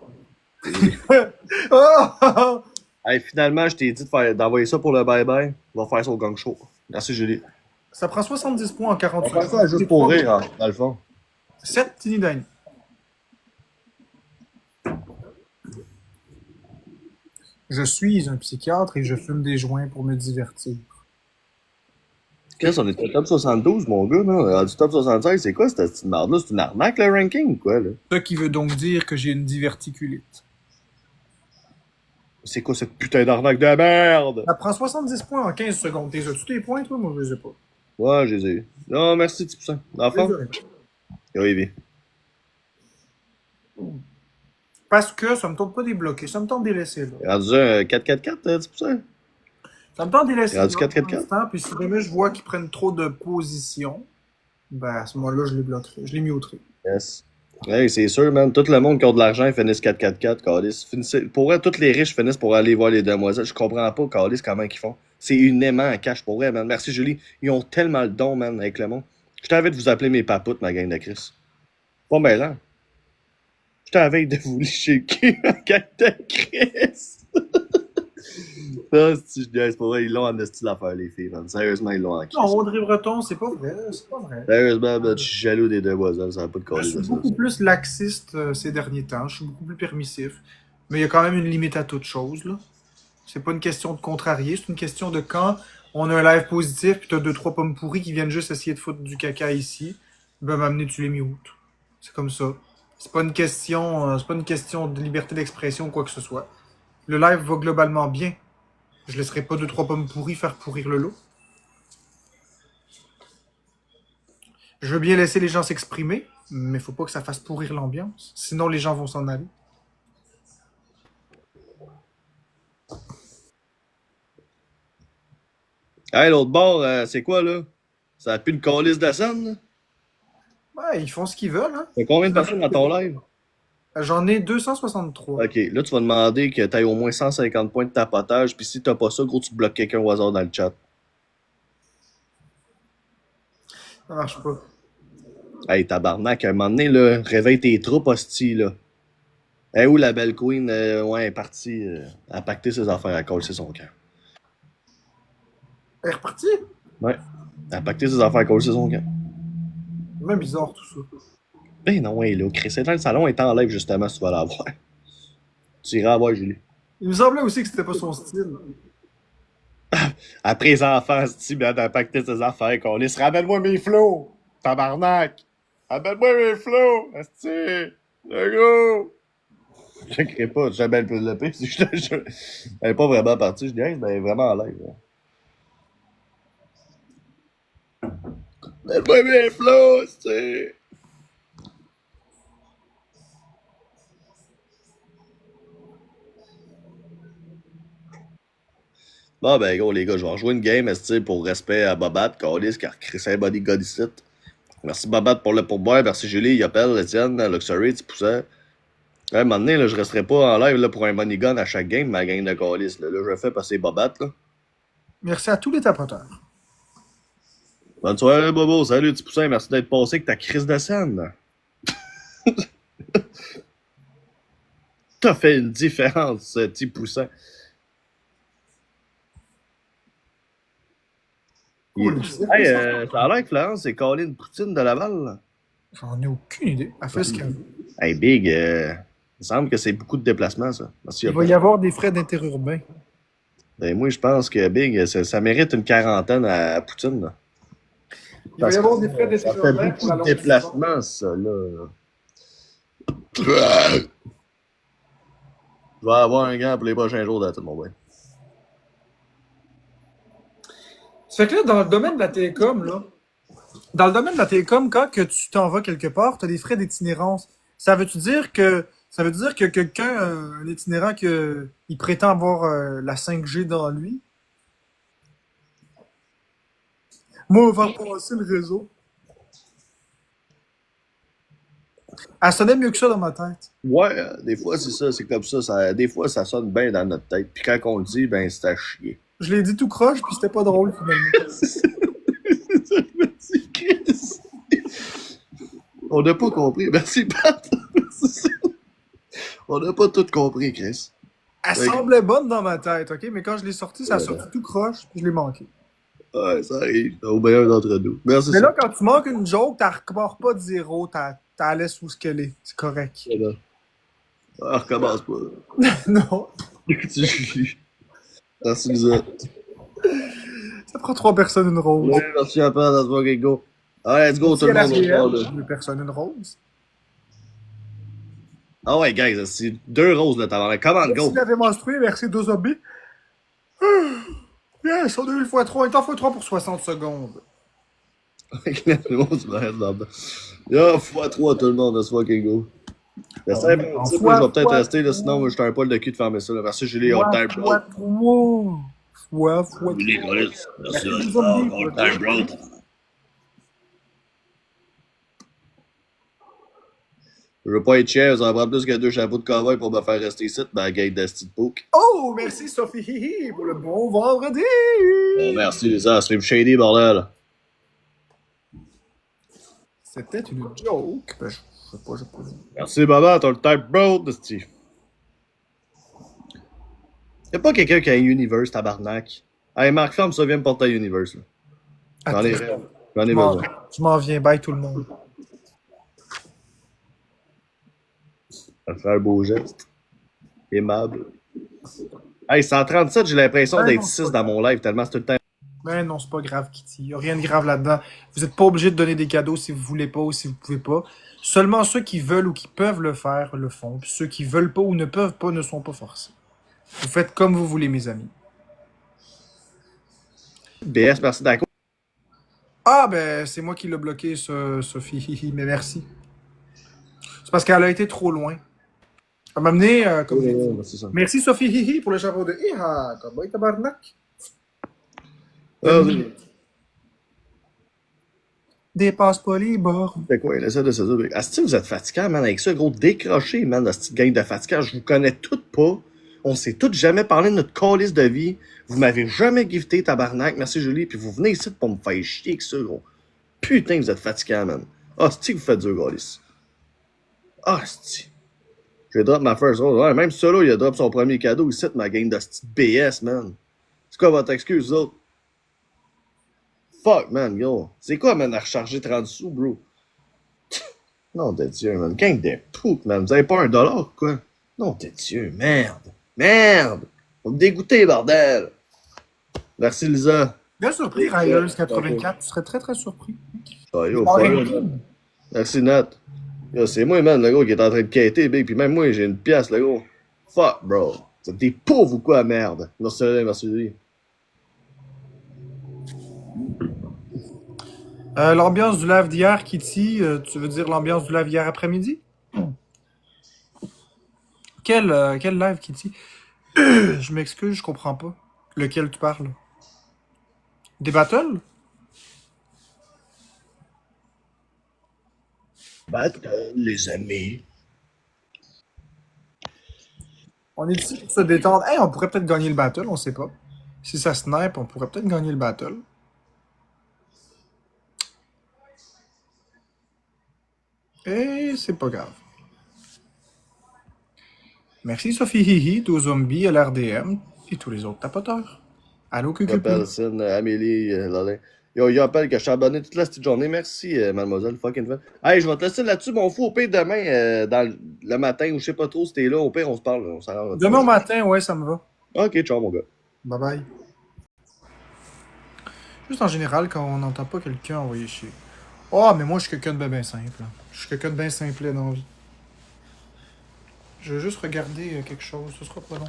Oh! Hey, finalement, je t'ai dit d'envoyer ça pour le bye-bye. On va faire ça au gang show. Merci, Julie. Ça prend 70 points en 48 On va faire ça juste pour rire, hein, dans le fond. 7 Tiny Dine. Je suis un psychiatre et je fume des joints pour me divertir. Chris, on est au top 72, mon gars, là. On est rendu top 65. C'est quoi cette petite marde-là? C'est une arnaque, le ranking, ou quoi, là? Ce qui veut donc dire que j'ai une diverticulite. C'est quoi cette putain d'arnaque de merde? Ça prend 70 points en 15 secondes. T'es as-tu tes points, toi? Moi, je les ai pas. Ouais, j'ai eu. Non, merci, petit poussin. L'enfant? Désolé. Oui. Parce que ça me tente pas de les bloquer. Ça me tente de les laisser, là. Rendu un 4-4-4, petit poussin? Ça me tente de les laisser. Rendu là, 4-4-4. pour l'instant, puis si jamais je vois qu'ils prennent trop de position, ben, à ce moment-là, je les bloquerai. Je les muterai. Yes. Hey, c'est sûr, man. Tout le monde qui a de l'argent, ils finissent 4-4-4, Calis. Pour vrai, tous les riches finissent pour aller voir les demoiselles. Je comprends pas, Calis, comment ils font. C'est une aimant à cash, pour vrai, man. Merci, Julie. Ils ont tellement le don, man, avec le monde. Je t'invite de vous appeler mes papoutes, ma gang de Chris. Pas mêlant. Je t'invite de vous licher le cul, ma gang de Chris. Ah, si je niaise, pour vrai, ils l'ont en esti l'affaire, les filles, man. Sérieusement, ils l'ont en crise. Non, Audrey Breton, c'est pas vrai. C'est pas vrai. Sérieusement, man, je suis jaloux des demoiselles, ça va pas de Je coller suis de ça. beaucoup plus laxiste ces derniers temps. Je suis beaucoup plus permissif. Mais il y a quand même une limite à toute chose, là. C'est pas une question de contrarier, c'est une question de quand on a un live positif puis t'as deux, trois pommes pourries qui viennent juste essayer de foutre du caca ici, ben m'amener tu les mute. C'est comme ça. C'est pas une question de liberté d'expression ou quoi que ce soit. Le live va globalement bien. Je laisserai pas deux, trois pommes pourries faire pourrir le lot. Je veux bien laisser les gens s'exprimer, mais faut pas que ça fasse pourrir l'ambiance. Sinon, les gens vont s'en aller. Hey, l'autre bord, c'est quoi, là? Ça a plus une calice de scène, là? Ouais, ils font ce qu'ils veulent, hein. T'as combien de personnes dans ton live? J'en ai 263. Ok, là, tu vas demander que t'aies au moins 150 points de tapotage, puis si t'as pas ça, gros, tu bloques quelqu'un au hasard dans le chat. Ça marche pas. Hey, tabarnak, à un moment donné, là, réveille tes troupes, hostie, là. Eh, où la belle queen, ouais, elle est partie, à pacter ses affaires, à coller son camp. Elle est repartie? Ouais, à pacter ses affaires, à coller son camp. Même bizarre tout ça. Ben non, ouais, là, Chris, c'est dans le salon, elle est en live, justement, si tu vas la voir. Tu iras la voir, Julie. Il me semblait aussi que c'était pas son style. Après les enfants, hostie, bien, à pacter ses affaires, qu'on se ramène-moi mes flots, tabarnak. Ramène-moi mes flots, hostie, le gros. Je crée pas, jamais le pire, elle est pas vraiment partie, je dirais, mais elle est vraiment en live. Ramène-moi mes flots, hostie. Bon, ben, gros, les gars, je vais rejouer une game, esti, pour respect à Bobat, Calis, car Chris Body God ici. Merci Bobat pour le pourboire, merci Julie, Yopel, Etienne, Luxury, tu poussais. À un moment donné, là, je resterai pas en live là, pour un money gun à chaque game, ma gang de Calis. Là, je le fais passer Bobat, là. Merci à tous les tapoteurs. Bonne soirée, Bobo, salut, tu poussin, merci d'être passé avec ta crise de scène. T'as fait une différence, petit poussin. Hey, ça a l'air que Florence, c'est Colin Poutine de Laval, là. J'en ai aucune idée. Elle fait ce qu'elle veut. Hey, Big, il me semble que c'est beaucoup de déplacements, ça. Merci, Il va y avoir des frais d'interurbain. Ben, moi, je pense que Big, ça mérite une quarantaine à Poutine, là. Il va y avoir des frais Ça fait d'interurbain beaucoup de déplacements, ça, là. Je vais avoir un gant pour les prochains jours de tout mon boy. Ça fait que là, dans le domaine de la télécom, quand que tu t'en vas quelque part, tu as des frais d'itinérance. Ça veut-tu dire que quelqu'un, un itinérant, il prétend avoir la 5G dans lui? Moi, on va faire passer le réseau. Elle sonnait mieux que ça dans ma tête. Ouais, des fois, c'est ça, c'est comme ça. Des fois, ça sonne bien dans notre tête. Puis quand on le dit, ben, c'est à chier. Je l'ai dit tout croche, puis c'était pas drôle, finalement. C'est ça, je me dis, Chris. On n'a pas compris. Merci, Pat. On n'a pas tout compris, Chris. Elle semblait bonne dans ma tête, OK? Mais quand je l'ai sortie, ça a sorti tout croche, puis je l'ai manqué. Ouais, ça arrive. Au meilleur d'entre nous. Merci. Mais là, quand tu manques une joke, t'as repars pas de zéro, t'as laisse où ce qu'elle est. C'est correct. Ah, recommence pas. Non. Merci, Lisa. Ça prend 3 personnes une rose. Ouais, merci à Pat, that's fucking go. Allez, let's go, tout le monde. On parle. 2 personnes une rose. Ah ouais, guys, c'est 2 roses, là, t'as l'air. Come on, go. Si tu avais menstrué, versé 2 zombies. Yes, on a eu x3. Il t'en faut 3 pour 60 secondes. Yo, x3 tout le monde, let's fucking go. Je vais peut-être rester, là, sinon je suis un poil de cul de fermer ça. Là. Merci Julie, on time bro. Julie, merci, on time bro. Je veux pas être cher, ça va prendre plus que 2 chapeaux de cowboy pour me faire rester ici, ma gang d'asti de poke. Oh, merci Sophie Hihi pour le bon vendredi. Oh, merci les gars, stream shady, bordel. C'était une joke. Ben, je sais pas. Merci, Baba, t'as le type bro, Dusty. Y'a pas quelqu'un qui a un Universe, tabarnak. Hey, Marc, ferme ça, viens me porter un Universe, là. J'en ai, Attends, j'en ai je m'en besoin. je m'en viens. Bye tout le monde. Ça fait un beau geste. Aimable. Hey, 137, j'ai l'impression Ouais, d'être non, 6 dans mon live, tellement c'est tout le temps. Ben non, c'est pas grave, Kitty. Il n'y a rien de grave là-dedans. Vous n'êtes pas obligé de donner des cadeaux si vous voulez pas ou si vous pouvez pas. Seulement ceux qui veulent ou qui peuvent le faire le font. Puis ceux qui veulent pas ou ne peuvent pas ne sont pas forcés. Vous faites comme vous voulez, mes amis. BS, merci d'accord. Ah, ben, c'est moi qui l'ai bloqué, Sophie. Hihi, mais merci. C'est parce qu'elle a été trop loin. Elle m'a amené, comme j'ai dit. C'est ça. Merci, Sophie Hihi, pour le chapeau de Iha. Cowboy tabarnak. Ah, oui. Dépasse pas les bornes. C'est quoi, il essaie de se dire. Asti, vous êtes fatiguant, man, avec ça, gros, décroché, man, de cette gang de fatigants. Je vous connais toutes pas. On s'est toutes jamais parlé de notre calice de vie. Vous m'avez jamais gifté, tabarnak. Merci, Julie. Puis vous venez ici pour me faire chier avec ça, gros. Putain, vous êtes fatiguant, man. Asti, vous faites dur, calice. Asti. J'ai drop ma first roll. Ouais, même ça, là, il a drop son premier cadeau ici de ma gang de cette BS, man. C'est quoi votre excuse, vous autres? Fuck, man, yo. C'est quoi, man, à recharger 30 sous, bro? Non, de Dieu, man. Gang de pouk, man. Vous avez pas $1, quoi? Non, de Dieu, merde. Merde! Vous me dégoûtez, bordel! Merci, Lisa. Bien surpris, Riders84. Tu serais très, très surpris. Ah, yo, Oh, fuck. hey, Merci, Nat. Yo, c'est moi, man, le gars, qui est en train de quêter, big. Puis même moi, j'ai une pièce, le gars. Fuck, bro. Vous êtes des pauvres ou quoi, merde? Merci, merci. L'ambiance du live d'hier, Kitty, tu veux dire l'ambiance du live d'hier après-midi? Quel live, Kitty? Je m'excuse, je comprends pas. Lequel tu parles? Des battles? Battle, les amis. On est ici pour se détendre. Hey, on pourrait peut-être gagner le battle, on sait pas. Si ça snipe, on pourrait peut-être gagner le battle. Et c'est pas grave. Merci Sophie Hihi, Do Zombie, LRDM et tous les autres tapoteurs. Allô, QQP. Personne, Amélie, Lolin. Yo, il appelle que je suis abonné toute la petite journée. Merci, mademoiselle. Fucking fun. Hey, je vais te laisser là-dessus, mon fou. Au pire, demain, dans le matin, ou je sais pas trop si t'es là, au pire, on se parle. On s'arrange. Demain au matin, ouais, ça me va. Ok, ciao, mon gars. Bye bye. Juste en général, quand on n'entend pas quelqu'un envoyer chier. Oh, mais moi, je suis quelqu'un de bien simple. Hein. Je suis quelqu'un de bien simple dans la vie. Je veux juste regarder quelque chose. Ce sera pas long.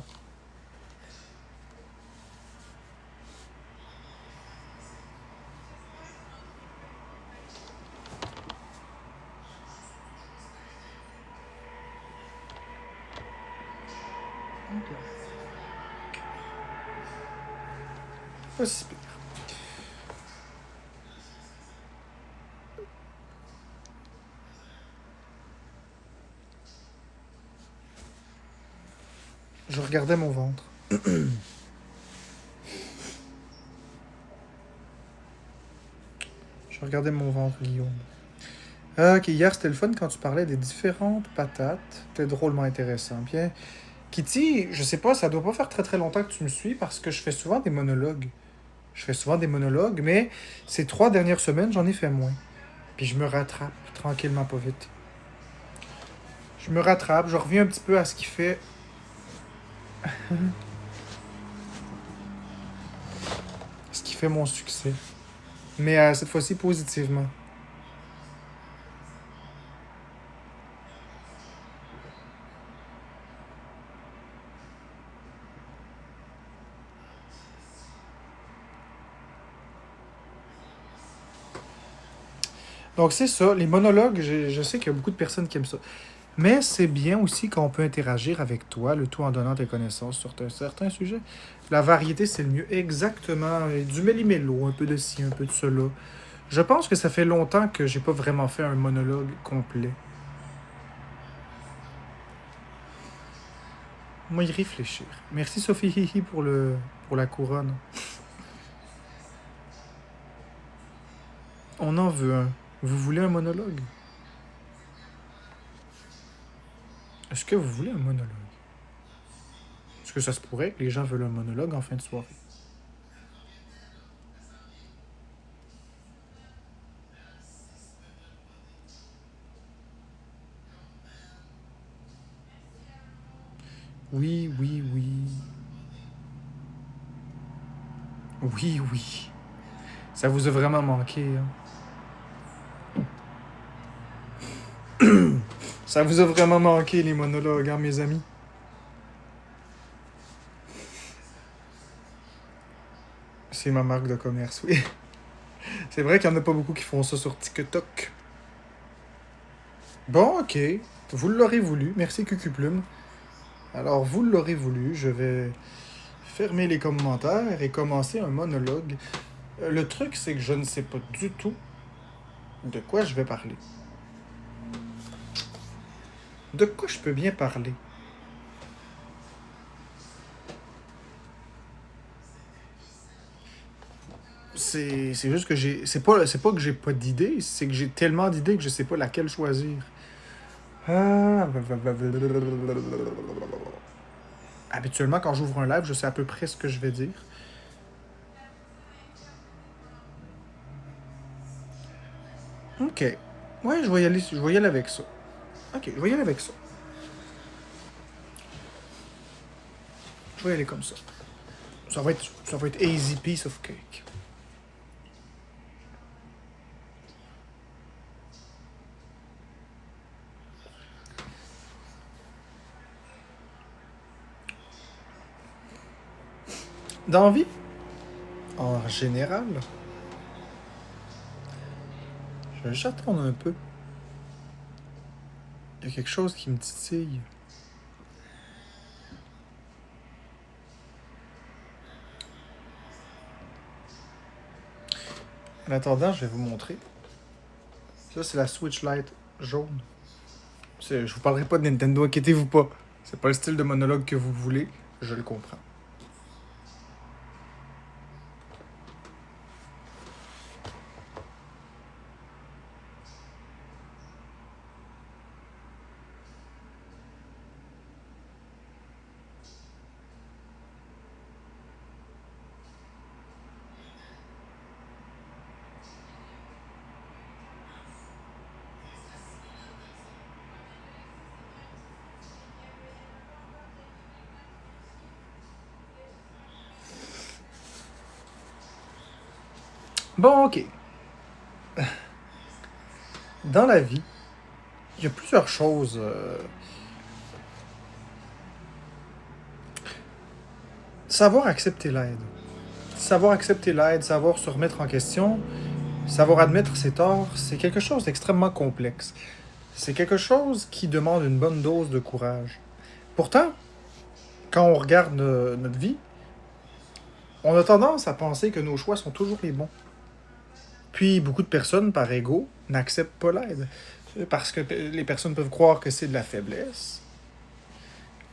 Pas si pire. Je regardais mon ventre. Je regardais mon ventre, Guillaume. Ok, hier c'était le fun quand tu parlais des différentes patates. C'était drôlement intéressant. Bien, Kitty, je sais pas, ça doit pas faire très très longtemps que tu me suis parce que je fais souvent des monologues. Je fais souvent des monologues, mais ces 3 dernières semaines, j'en ai fait moins. Puis je me rattrape tranquillement, pas vite. Je me rattrape, je reviens un petit peu à ce qui fait. Ce qui fait mon succès. Mais cette fois-ci positivement. Donc c'est ça, les monologues, je sais qu'il y a beaucoup de personnes qui aiment ça. Mais c'est bien aussi quand on peut interagir avec toi, le tout en donnant tes connaissances sur un certain sujet. La variété, c'est le mieux. Exactement. Du méli-mélo, un peu de ci, un peu de cela. Je pense que ça fait longtemps que j'ai pas vraiment fait un monologue complet. Moi, y réfléchir. Merci Sophie Hihi pour la couronne. On en veut un. Vous voulez un monologue? Est-ce que vous voulez un monologue? Est-ce que ça se pourrait que les gens veulent un monologue en fin de soirée? Oui, oui, oui. Oui, oui. Ça vous a vraiment manqué, hein? Ça vous a vraiment manqué, les monologues, hein, mes amis? C'est ma marque de commerce, oui. C'est vrai qu'il n'y en a pas beaucoup qui font ça sur TikTok. Bon, ok. Vous l'aurez voulu. Merci, Cucuplume. Alors, vous l'aurez voulu. Je vais fermer les commentaires et commencer un monologue. Le truc, c'est que je ne sais pas du tout de quoi je vais parler. De quoi je peux bien parler? C'est juste que j'ai... C'est pas que j'ai pas d'idées, c'est que j'ai tellement d'idées que je sais pas laquelle choisir. Ah... Habituellement, quand j'ouvre un live, je sais à peu près ce que je vais dire. Ok. Ouais, je vais y aller avec ça. Ok, je vais y aller avec ça. Je vais y aller comme ça. Ça va être easy piece of cake. Dans la vie, en général, je vais juste attendre un peu. Il y a quelque chose qui me titille. En attendant, je vais vous montrer. Ça, c'est la Switch Lite jaune. Je vous parlerai pas de Nintendo, inquiétez-vous pas. C'est pas le style de monologue que vous voulez, je le comprends. Bon, ok. Dans la vie, il y a plusieurs choses. Savoir accepter l'aide. Savoir accepter l'aide, savoir se remettre en question, savoir admettre ses torts, c'est quelque chose d'extrêmement complexe. C'est quelque chose qui demande une bonne dose de courage. Pourtant, quand on regarde notre vie, on a tendance à penser que nos choix sont toujours les bons. Puis beaucoup de personnes, par ego, n'acceptent pas l'aide. Parce que les personnes peuvent croire que c'est de la faiblesse.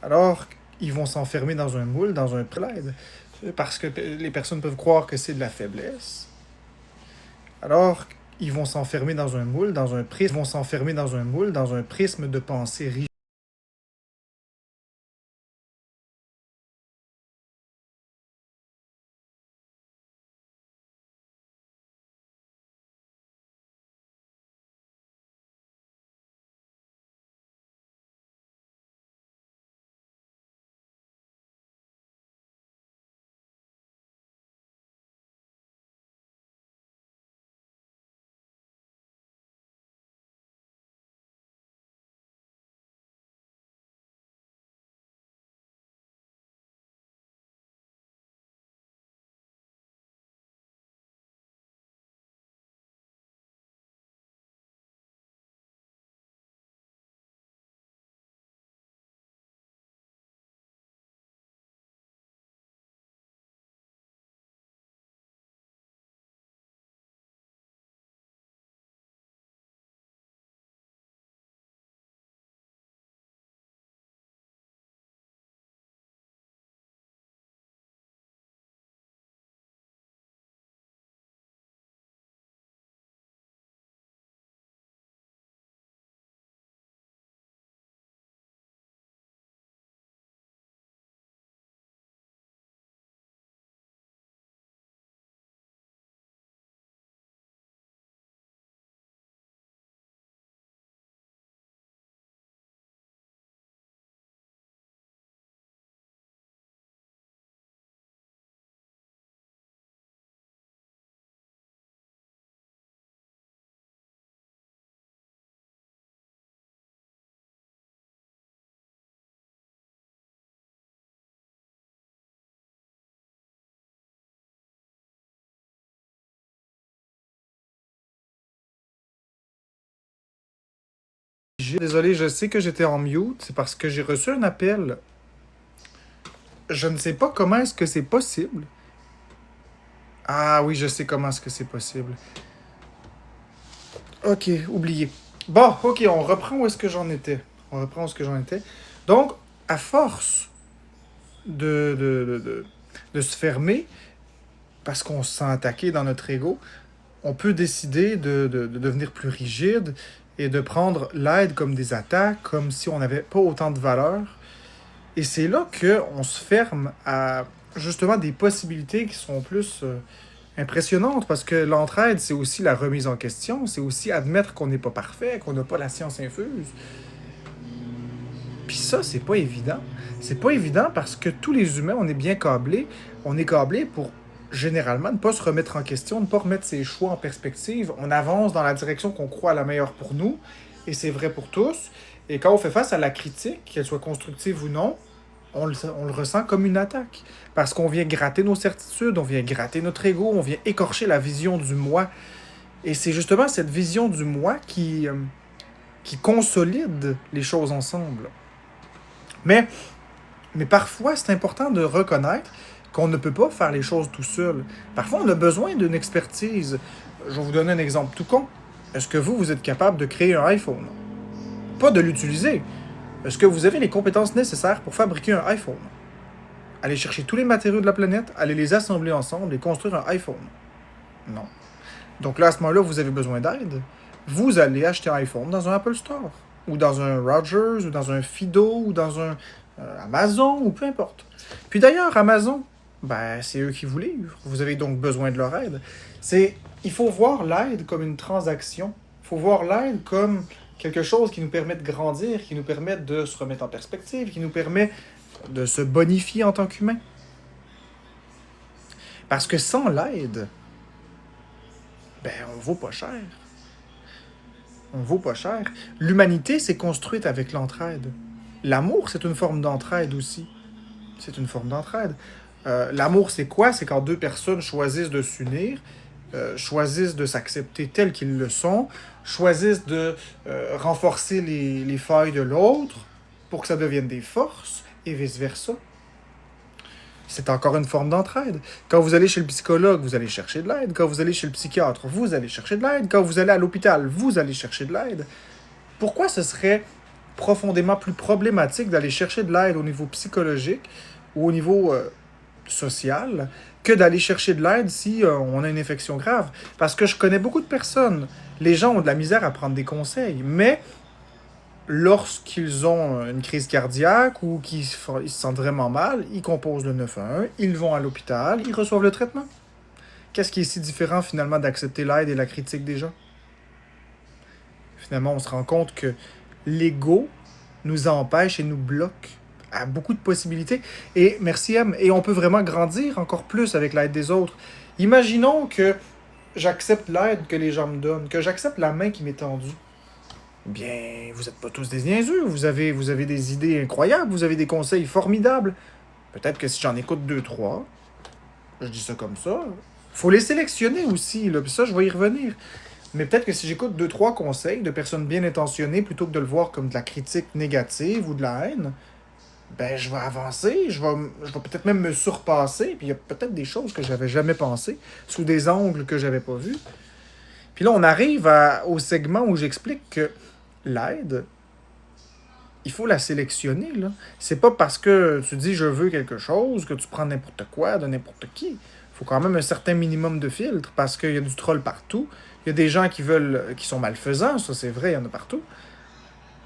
Alors, ils vont s'enfermer dans un moule, dans un l'aide. Parce que les personnes peuvent croire que c'est de la faiblesse. Alors, ils vont s'enfermer dans un moule, dans un prisme, vont s'enfermer dans un moule, dans un prisme de pensée rigide. rigide. Désolé, je sais que j'étais en mute. C'est parce que j'ai reçu un appel. Je ne sais pas comment est-ce que c'est possible. Ah oui, je sais comment est-ce que c'est possible. Ok, oublié. Bon, ok, on reprend où est-ce que j'en étais. Donc, à force de se fermer, parce qu'on se sent attaqué dans notre ego, on peut décider de devenir plus rigide et de prendre l'aide comme des attaques, comme si on n'avait pas autant de valeur. Et c'est là qu'on se ferme à justement des possibilités qui sont plus impressionnantes, parce que l'entraide, c'est aussi la remise en question, c'est aussi admettre qu'on n'est pas parfait, qu'on n'a pas la science infuse. Puis ça, c'est pas évident. C'est pas évident parce que tous les humains, on est bien câblés. On est câblés pour, généralement, ne pas se remettre en question, ne pas remettre ses choix en perspective. On avance dans la direction qu'on croit la meilleure pour nous, et c'est vrai pour tous. Et quand on fait face à la critique, qu'elle soit constructive ou non, on le ressent comme une attaque. Parce qu'on vient gratter nos certitudes, on vient gratter notre ego, on vient écorcher la vision du moi. Et c'est justement cette vision du moi qui consolide les choses ensemble. Mais parfois, c'est important de reconnaître qu'on ne peut pas faire les choses tout seul. Parfois, on a besoin d'une expertise. Je vais vous donner un exemple tout con. Est-ce que vous êtes capable de créer un iPhone? Pas de l'utiliser. Est-ce que vous avez les compétences nécessaires pour fabriquer un iPhone? Aller chercher tous les matériaux de la planète, aller les assembler ensemble et construire un iPhone? Non. Donc là, à ce moment-là, vous avez besoin d'aide. Vous allez acheter un iPhone dans un Apple Store, ou dans un Rogers, ou dans un Fido, ou dans un Amazon, ou peu importe. Puis d'ailleurs, Amazon, c'est eux qui vous livrent. Vous avez donc besoin de leur aide. Il faut voir l'aide comme une transaction. Il faut voir l'aide comme quelque chose qui nous permet de grandir, qui nous permet de se remettre en perspective, qui nous permet de se bonifier en tant qu'humain. Parce que sans l'aide, on vaut pas cher. On vaut pas cher. L'humanité s'est construite avec l'entraide. L'amour, c'est une forme d'entraide aussi. C'est une forme d'entraide. L'amour, c'est quoi? C'est quand deux personnes choisissent de s'unir, choisissent de s'accepter tels qu'ils le sont, choisissent de renforcer les failles de l'autre pour que ça devienne des forces, et vice-versa. C'est encore une forme d'entraide. Quand vous allez chez le psychologue, vous allez chercher de l'aide. Quand vous allez chez le psychiatre, vous allez chercher de l'aide. Quand vous allez à l'hôpital, vous allez chercher de l'aide. Pourquoi ce serait profondément plus problématique d'aller chercher de l'aide au niveau psychologique ou au niveau social que d'aller chercher de l'aide si on a une infection grave? Parce que je connais beaucoup de personnes. Les gens ont de la misère à prendre des conseils, mais lorsqu'ils ont une crise cardiaque ou qu'ils se sentent vraiment mal, ils composent le 911, ils vont à l'hôpital, ils reçoivent le traitement. Qu'est-ce qui est si différent finalement d'accepter l'aide et la critique des gens? Finalement, on se rend compte que l'ego nous empêche et nous bloque à beaucoup de possibilités. Et merci M, et on peut vraiment grandir encore plus avec l'aide des autres. Imaginons que j'accepte l'aide que les gens me donnent, que j'accepte la main qui m'est tendue. Bien, vous n'êtes pas tous des niaiseux, vous avez des idées incroyables, vous avez des conseils formidables. Peut-être que si j'en écoute 2-3, je dis ça comme ça, faut les sélectionner aussi, là, puis ça, je vais y revenir. Mais peut-être que si j'écoute 2-3 conseils de personnes bien intentionnées, plutôt que de le voir comme de la critique négative ou de la haine, je vais avancer, je vais peut-être même me surpasser, puis il y a peut-être des choses que j'avais jamais pensées, sous des angles que j'avais pas vus. Puis là, on arrive au segment où j'explique que l'aide, il faut la sélectionner, là. C'est pas parce que tu dis « je veux quelque chose » que tu prends n'importe quoi de n'importe qui. Il faut quand même un certain minimum de filtre, parce qu'il y a du troll partout. Il y a des gens qui sont malfaisants, ça c'est vrai, il y en a partout.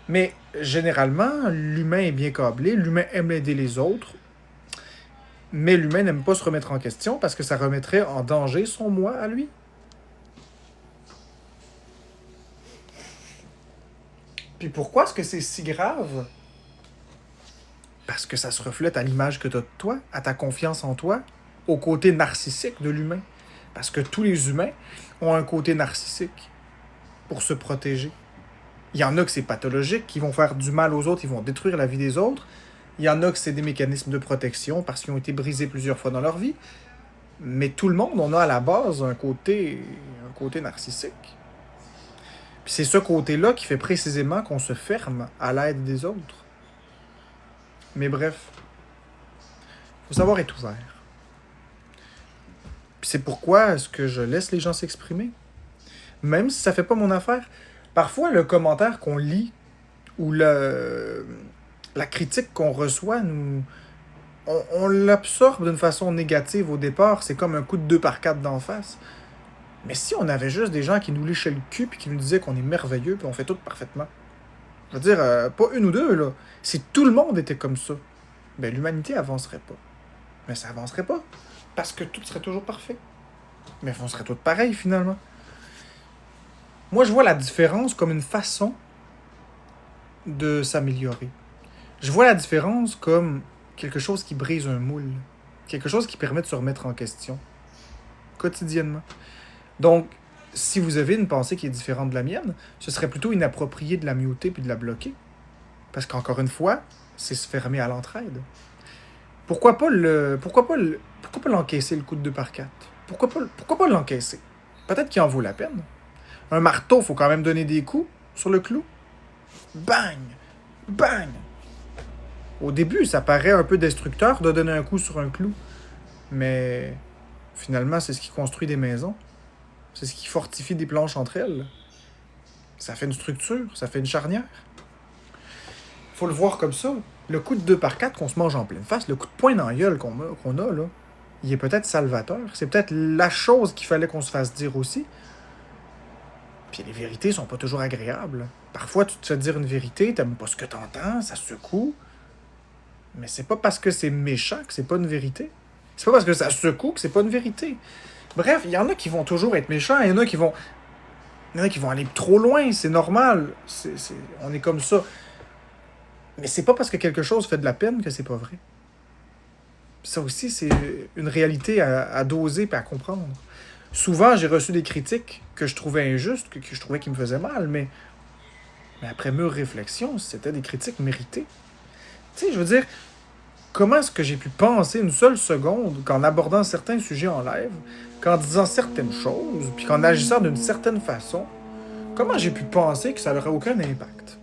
Mais généralement, l'humain est bien câblé, l'humain aime aider les autres, mais l'humain n'aime pas se remettre en question parce que ça remettrait en danger son moi à lui. Puis pourquoi est-ce que c'est si grave? Parce que ça se reflète à l'image que tu as de toi, à ta confiance en toi, au côté narcissique de l'humain. Parce que tous les humains ont un côté narcissique pour se protéger. Il y en a que c'est pathologique, qui vont faire du mal aux autres, ils vont détruire la vie des autres. Il y en a que c'est des mécanismes de protection parce qu'ils ont été brisés plusieurs fois dans leur vie. Mais tout le monde, on a à la base un côté narcissique. Puis Puis c'est ce côté-là qui fait précisément qu'on se ferme à l'aide des autres. Mais bref, il faut savoir être ouvert. Puis c'est pourquoi est-ce que je laisse les gens s'exprimer. Même si ça fait pas mon affaire. Parfois, le commentaire qu'on lit ou la critique qu'on reçoit, on l'absorbe d'une façon négative au départ. C'est comme un coup de 2x4 d'en face. Mais si on avait juste des gens qui nous lichaient le cul puis qui nous disaient qu'on est merveilleux puis on fait tout parfaitement. Je veux dire, pas une ou deux, là. Si tout le monde était comme ça, ben l'humanité avancerait pas. Mais ça avancerait pas. Parce que tout serait toujours parfait. Mais on serait tous pareils, finalement. Moi, je vois la différence comme une façon de s'améliorer. Je vois la différence comme quelque chose qui brise un moule. Quelque chose qui permet de se remettre en question. Quotidiennement. Donc, si vous avez une pensée qui est différente de la mienne, ce serait plutôt inapproprié de la muter puis de la bloquer. Parce qu'encore une fois, c'est se fermer à l'entraide. Pourquoi pas l'encaisser le coup de 2x4? Pourquoi pas l'encaisser? Peut-être qu'il en vaut la peine. Un marteau, faut quand même donner des coups sur le clou. Bang! Bang! Au début, ça paraît un peu destructeur de donner un coup sur un clou. Mais finalement, c'est ce qui construit des maisons. C'est ce qui fortifie des planches entre elles. Ça fait une structure, ça fait une charnière. Faut le voir comme ça. Le coup de 2x4 qu'on se mange en pleine face, le coup de poing dans la gueule qu'on a là, il est peut-être salvateur. C'est peut-être la chose qu'il fallait qu'on se fasse dire aussi. Puis les vérités sont pas toujours agréables. Parfois, tu te fais dire une vérité, t'aimes pas ce que t'entends, ça secoue. Mais c'est pas parce que c'est méchant que c'est pas une vérité. C'est pas parce que ça secoue que c'est pas une vérité. Bref, il y en a qui vont toujours être méchants, il y en a qui vont aller trop loin, c'est normal. On est comme ça. Mais c'est pas parce que quelque chose fait de la peine que c'est pas vrai. Ça aussi, c'est une réalité à doser et à comprendre. Souvent, j'ai reçu des critiques que je trouvais injustes, que je trouvais qui me faisaient mal, mais après mûre réflexion, c'était des critiques méritées. Tu sais, je veux dire, comment est-ce que j'ai pu penser une seule seconde qu'en abordant certains sujets en live, qu'en disant certaines choses, puis qu'en agissant d'une certaine façon, comment j'ai pu penser que ça n'aurait aucun impact?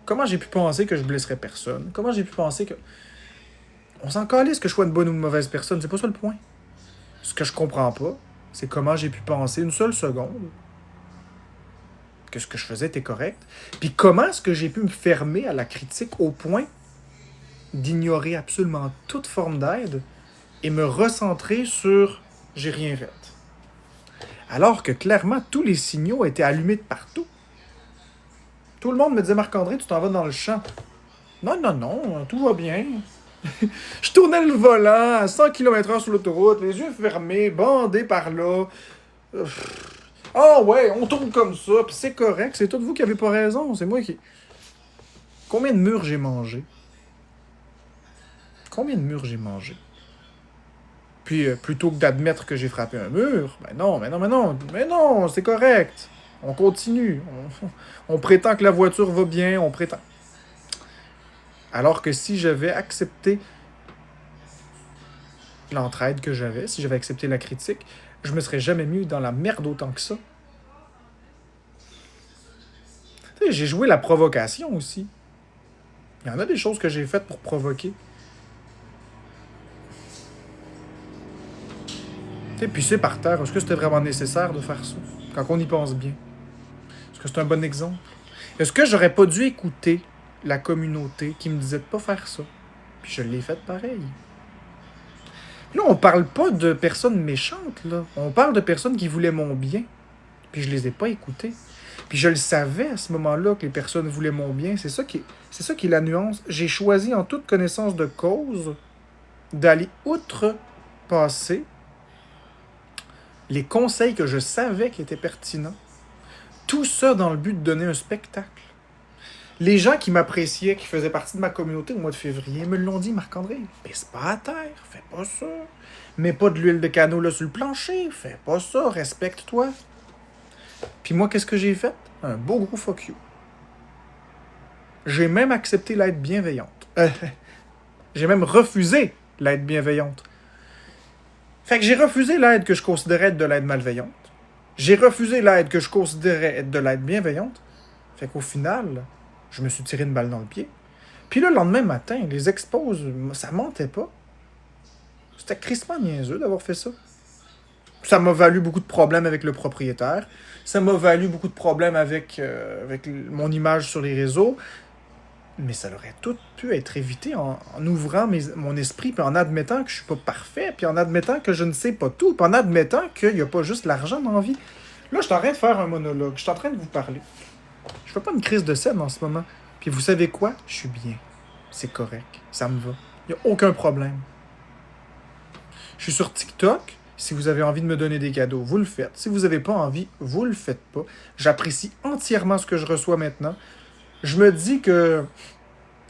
Comment j'ai pu penser que je blesserais personne? Comment j'ai pu penser que... On s'en calisse que je sois une bonne ou une mauvaise personne, c'est pas ça le point. Ce que je comprends pas, c'est comment j'ai pu penser une seule seconde que ce que je faisais était correct. Puis comment est-ce que j'ai pu me fermer à la critique au point d'ignorer absolument toute forme d'aide et me recentrer sur « j'ai rien fait ». Alors que clairement, tous les signaux étaient allumés de partout. Tout le monde me disait « Marc-André, tu t'en vas dans le champ. » Non, non, non, tout va bien. Je tournais le volant à 100 km/h sur l'autoroute, les yeux fermés, bandé par là. Ah ouais, on tourne comme ça, puis c'est correct, c'est tout vous qui avez pas raison, c'est moi qui... Combien de murs j'ai mangé? Combien de murs j'ai mangé? Puis, plutôt que d'admettre que j'ai frappé un mur, mais non, c'est correct. On continue. On prétend que la voiture va bien, on prétend. Alors que si j'avais accepté l'entraide que j'avais, si j'avais accepté la critique, je me serais jamais mis dans la merde autant que ça. Tu sais, j'ai joué la provocation aussi. Il y en a des choses que j'ai faites pour provoquer. Tu sais, pisser par terre, est-ce que c'était vraiment nécessaire de faire ça? Quand on y pense bien. Est-ce que c'est un bon exemple? Est-ce que j'aurais pas dû écouter la communauté qui me disait de pas faire ça? Puis je l'ai fait pareil. Là, on parle pas de personnes méchantes, là. On parle de personnes qui voulaient mon bien. Puis je les ai pas écoutées. Puis je le savais à ce moment-là que les personnes voulaient mon bien. C'est ça qui est la nuance. J'ai choisi en toute connaissance de cause d'aller outrepasser les conseils que je savais qui étaient pertinents. Tout ça dans le but de donner un spectacle. Les gens qui m'appréciaient, qui faisaient partie de ma communauté au mois de février, me l'ont dit, Marc-André, pisse pas à terre, fais pas ça. Mets pas de l'huile de canola sur le plancher, fais pas ça, respecte-toi. Puis moi, qu'est-ce que j'ai fait? Un beau gros fuck you. J'ai même accepté l'aide bienveillante. J'ai même refusé l'aide bienveillante. Fait que j'ai refusé l'aide que je considérais être de l'aide malveillante. J'ai refusé l'aide que je considérais être de l'aide bienveillante. Fait qu'au final, je me suis tiré une balle dans le pied. Puis là, le lendemain matin, les exposes, ça mentait pas. C'était crissement niaiseux d'avoir fait ça. Ça m'a valu beaucoup de problèmes avec le propriétaire. Ça m'a valu beaucoup de problèmes avec mon image sur les réseaux. Mais ça aurait tout pu être évité en ouvrant mon esprit, puis en admettant que je suis pas parfait, puis en admettant que je ne sais pas tout, puis en admettant qu'il n'y a pas juste l'argent dans la vie. Là, je suis en train de faire un monologue. Je suis en train de vous parler. Je fais pas une crise de scène en ce moment. Puis vous savez quoi? Je suis bien. C'est correct. Ça me va. Il n'y a aucun problème. Je suis sur TikTok. Si vous avez envie de me donner des cadeaux, vous le faites. Si vous n'avez pas envie, vous le faites pas. J'apprécie entièrement ce que je reçois maintenant. Je me dis que...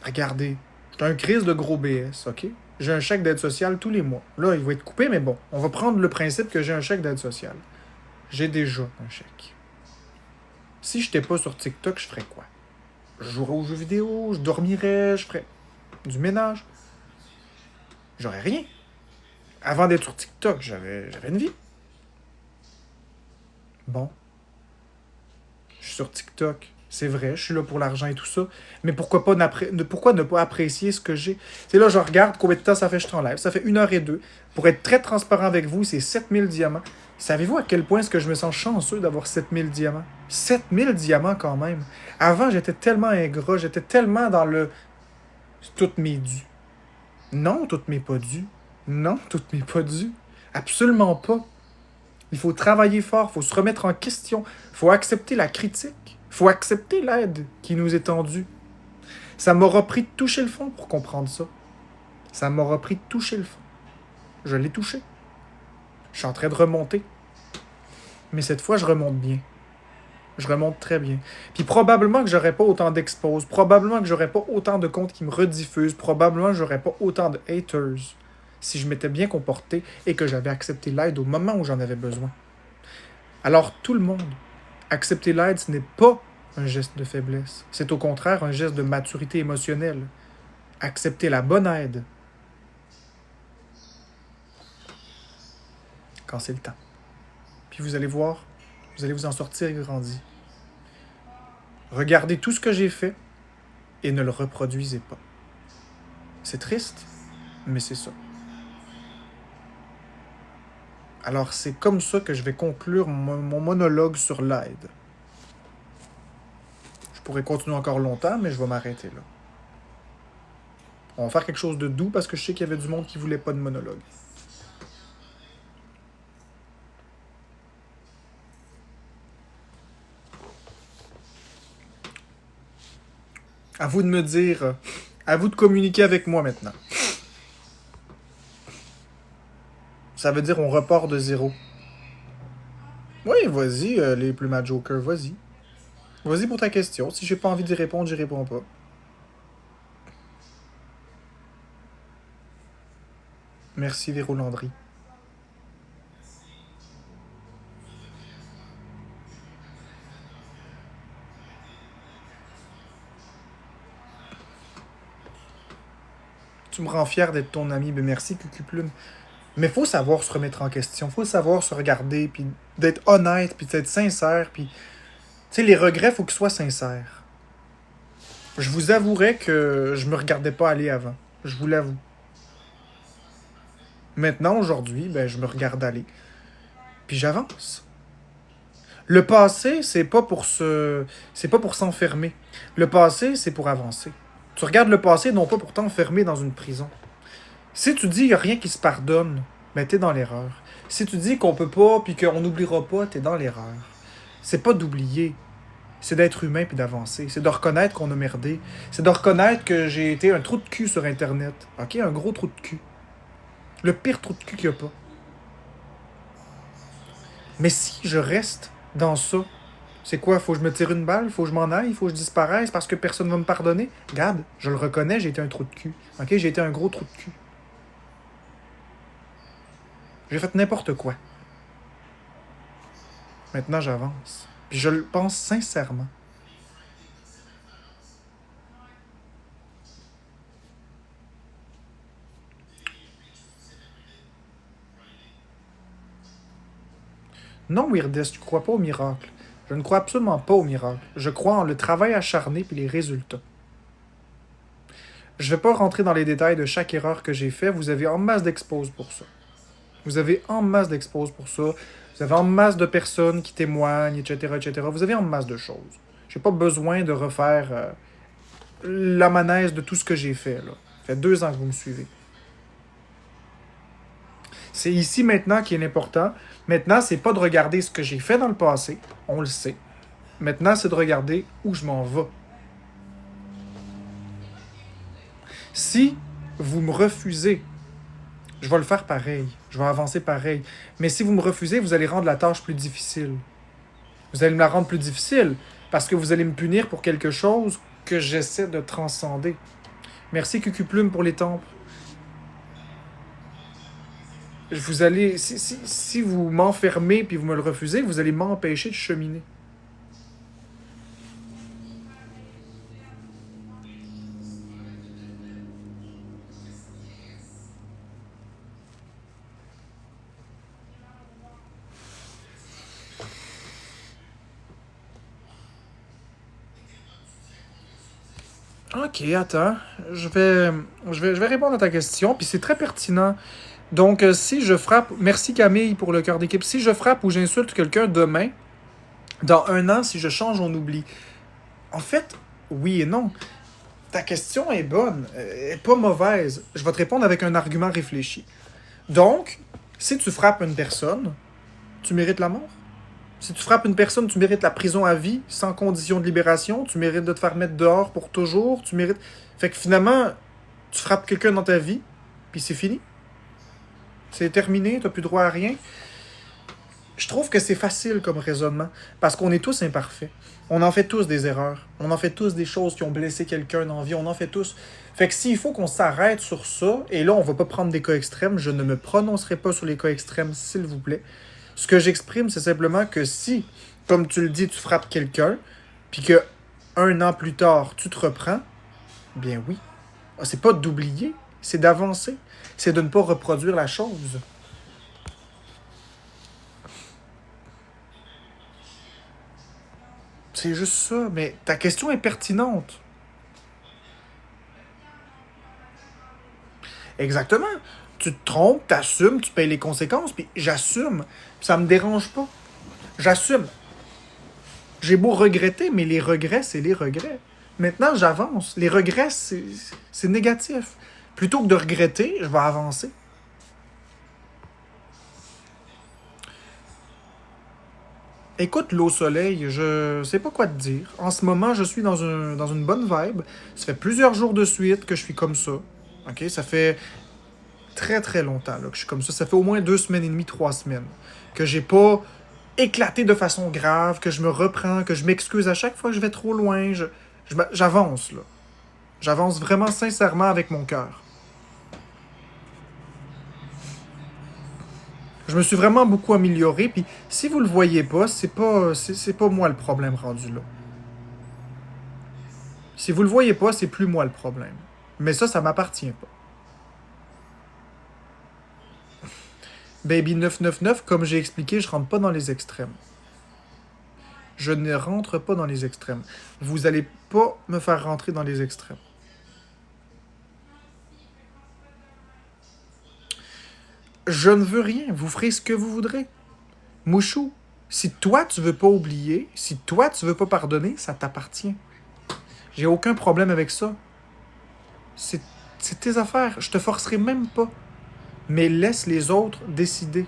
Regardez, j'ai un crise de gros BS, OK? J'ai un chèque d'aide sociale tous les mois. Là, il va être coupé, mais bon. On va prendre le principe que j'ai un chèque d'aide sociale. J'ai déjà un chèque. Si je n'étais pas sur TikTok, je ferais quoi? Je jouerais aux jeux vidéo, je dormirais, je ferais du ménage. J'aurais rien. Avant d'être sur TikTok, j'avais une vie. Bon. Je suis sur TikTok. C'est vrai, je suis là pour l'argent et tout ça. Mais pourquoi ne pas apprécier ce que j'ai? C'est là, je regarde combien de temps ça fait que je suis en live. Ça fait 1h02. Pour être très transparent avec vous, c'est 7000 diamants. Savez-vous à quel point est-ce que je me sens chanceux d'avoir 7000 diamants? 7000 diamants quand même. Avant, j'étais tellement ingrat, j'étais tellement dans le... Toutes mes dues. Non, toutes mes pas dues. Non, toutes mes pas dues. Absolument pas. Il faut travailler fort, il faut se remettre en question, il faut accepter la critique, il faut accepter l'aide qui nous est tendue. Ça m'aura pris de toucher le fond pour comprendre ça. Ça m'aura pris de toucher le fond. Je l'ai touché. Je suis en train de remonter. Mais cette fois, je remonte bien. Je remonte très bien. Puis probablement que j'aurais pas autant d'exposes, probablement que j'aurais pas autant de comptes qui me rediffusent, probablement que j'aurais pas autant de haters si je m'étais bien comporté et que j'avais accepté l'aide au moment où j'en avais besoin. Alors tout le monde, accepter l'aide, ce n'est pas un geste de faiblesse. C'est au contraire un geste de maturité émotionnelle. Accepter la bonne aide quand c'est le temps. Puis vous allez voir, vous allez vous en sortir grandi. Regardez tout ce que j'ai fait et ne le reproduisez pas. C'est triste, mais c'est ça. Alors c'est comme ça que je vais conclure mon monologue sur l'aide. Je pourrais continuer encore longtemps, mais je vais m'arrêter là. On va faire quelque chose de doux parce que je sais qu'il y avait du monde qui voulait pas de monologue. À vous de me dire, à vous de communiquer avec moi maintenant. Ça veut dire on repart de zéro. Oui, vas-y, les plumes à Joker, vas-y. Vas-y pour ta question. Si j'ai pas envie d'y répondre, j'y réponds pas. Merci, Véro Landry. Tu me rends fier d'être ton ami. Ben merci, Cucu Plume. Mais faut savoir se remettre en question. Faut savoir se regarder, puis d'être honnête, puis d'être sincère. Puis, tu sais, les regrets, faut qu'ils soient sincères. Je vous avouerai que je me regardais pas aller avant. Je vous l'avoue. Maintenant, aujourd'hui, ben, je me regarde aller. Puis j'avance. Le passé, c'est pas pour s'enfermer. Le passé, c'est pour avancer. Tu regardes le passé, non pas pour t'enfermer dans une prison. Si tu dis qu'il n'y a rien qui se pardonne, ben t'es dans l'erreur. Si tu dis qu'on peut pas puis qu'on n'oubliera pas, t'es dans l'erreur. C'est pas d'oublier. C'est d'être humain puis d'avancer. C'est de reconnaître qu'on a merdé. C'est de reconnaître que j'ai été un trou de cul sur Internet. OK? Un gros trou de cul. Le pire trou de cul qu'il n'y a pas. Mais si je reste dans ça, c'est quoi? Faut que je me tire une balle? Faut que je m'en aille? Faut que je disparaisse parce que personne ne va me pardonner? Regarde, je le reconnais, j'ai été un trou de cul. OK? J'ai été un gros trou de cul. J'ai fait n'importe quoi. Maintenant, j'avance. Puis je le pense sincèrement. Non, Weirdest, tu crois pas au miracle. Je ne crois absolument pas au miracle. Je crois en le travail acharné puis les résultats. Je ne vais pas rentrer dans les détails de chaque erreur que j'ai fait. Vous avez en masse d'exposes pour ça. Vous avez en masse d'exposes pour ça. Vous avez en masse de personnes qui témoignent, etc., etc. Vous avez en masse de choses. J'ai pas besoin de refaire la manège de tout ce que j'ai fait, là. Ça fait 2 ans que vous me suivez. C'est ici maintenant qui est l'important. Maintenant, c'est pas de regarder ce que j'ai fait dans le passé. On le sait. Maintenant, c'est de regarder où je m'en vais. Si vous me refusez, je vais le faire pareil. Je vais avancer pareil. Mais si vous me refusez, vous allez rendre la tâche plus difficile. Vous allez me la rendre plus difficile parce que vous allez me punir pour quelque chose que j'essaie de transcender. Merci Cucuplume pour les temples. Vous allez, si vous m'enfermez puis vous me le refusez, vous allez m'empêcher de cheminer. Ok, attends. Je vais répondre à ta question, puis c'est très pertinent. Donc, si je frappe... Merci Camille pour le cœur d'équipe. Si je frappe ou j'insulte quelqu'un demain, dans 1 an, si je change, on oublie. En fait, oui et non. Ta question est bonne, elle est pas mauvaise. Je vais te répondre avec un argument réfléchi. Donc, si tu frappes une personne, tu mérites la mort. Si tu frappes une personne, tu mérites la prison à vie, sans condition de libération. Tu mérites de te faire mettre dehors pour toujours. Tu mérites... Fait que finalement, tu frappes quelqu'un dans ta vie, puis c'est fini. C'est terminé, t'as plus droit à rien. Je trouve que c'est facile comme raisonnement, parce qu'on est tous imparfaits. On en fait tous des erreurs. On en fait tous des choses qui ont blessé quelqu'un dans la vie. On en fait tous. Fait que s'il faut qu'on s'arrête sur ça, et là, on va pas prendre des cas extrêmes, je ne me prononcerai pas sur les cas extrêmes, s'il vous plaît. Ce que j'exprime, c'est simplement que si, comme tu le dis, tu frappes quelqu'un, puis que 1 an plus tard, tu te reprends, bien oui. C'est pas d'oublier, c'est d'avancer. C'est de ne pas reproduire la chose. C'est juste ça, mais ta question est pertinente. Exactement. Tu te trompes, t'assumes, tu payes les conséquences, puis j'assume. Ça me dérange pas. J'assume. J'ai beau regretter, mais les regrets, c'est les regrets. Maintenant, j'avance. Les regrets, c'est négatif. Plutôt que de regretter, je vais avancer. Écoute, l'eau soleil, je sais pas quoi te dire. En ce moment, je suis dans une bonne vibe. Ça fait plusieurs jours de suite que je suis comme ça. OK? Ça fait très très longtemps là, que je suis comme ça. Ça fait au moins 2 semaines et demie, 3 semaines. Que j'ai pas éclaté de façon grave, que je me reprends, que je m'excuse à chaque fois que je vais trop loin. J'avance, là. J'avance vraiment sincèrement avec mon cœur. Je me suis vraiment beaucoup amélioré, puis si vous le voyez pas, c'est pas moi le problème rendu là. Si vous le voyez pas, c'est plus moi le problème. Mais ça m'appartient pas. Baby 999, comme j'ai expliqué, je rentre pas dans les extrêmes. Je ne rentre pas dans les extrêmes. Vous allez pas me faire rentrer dans les extrêmes. Je ne veux rien. Vous ferez ce que vous voudrez. Mouchou, si toi tu veux pas oublier, si toi tu veux pas pardonner, ça t'appartient. J'ai aucun problème avec ça. C'est tes affaires. Je te forcerai même pas. Mais laisse les autres décider.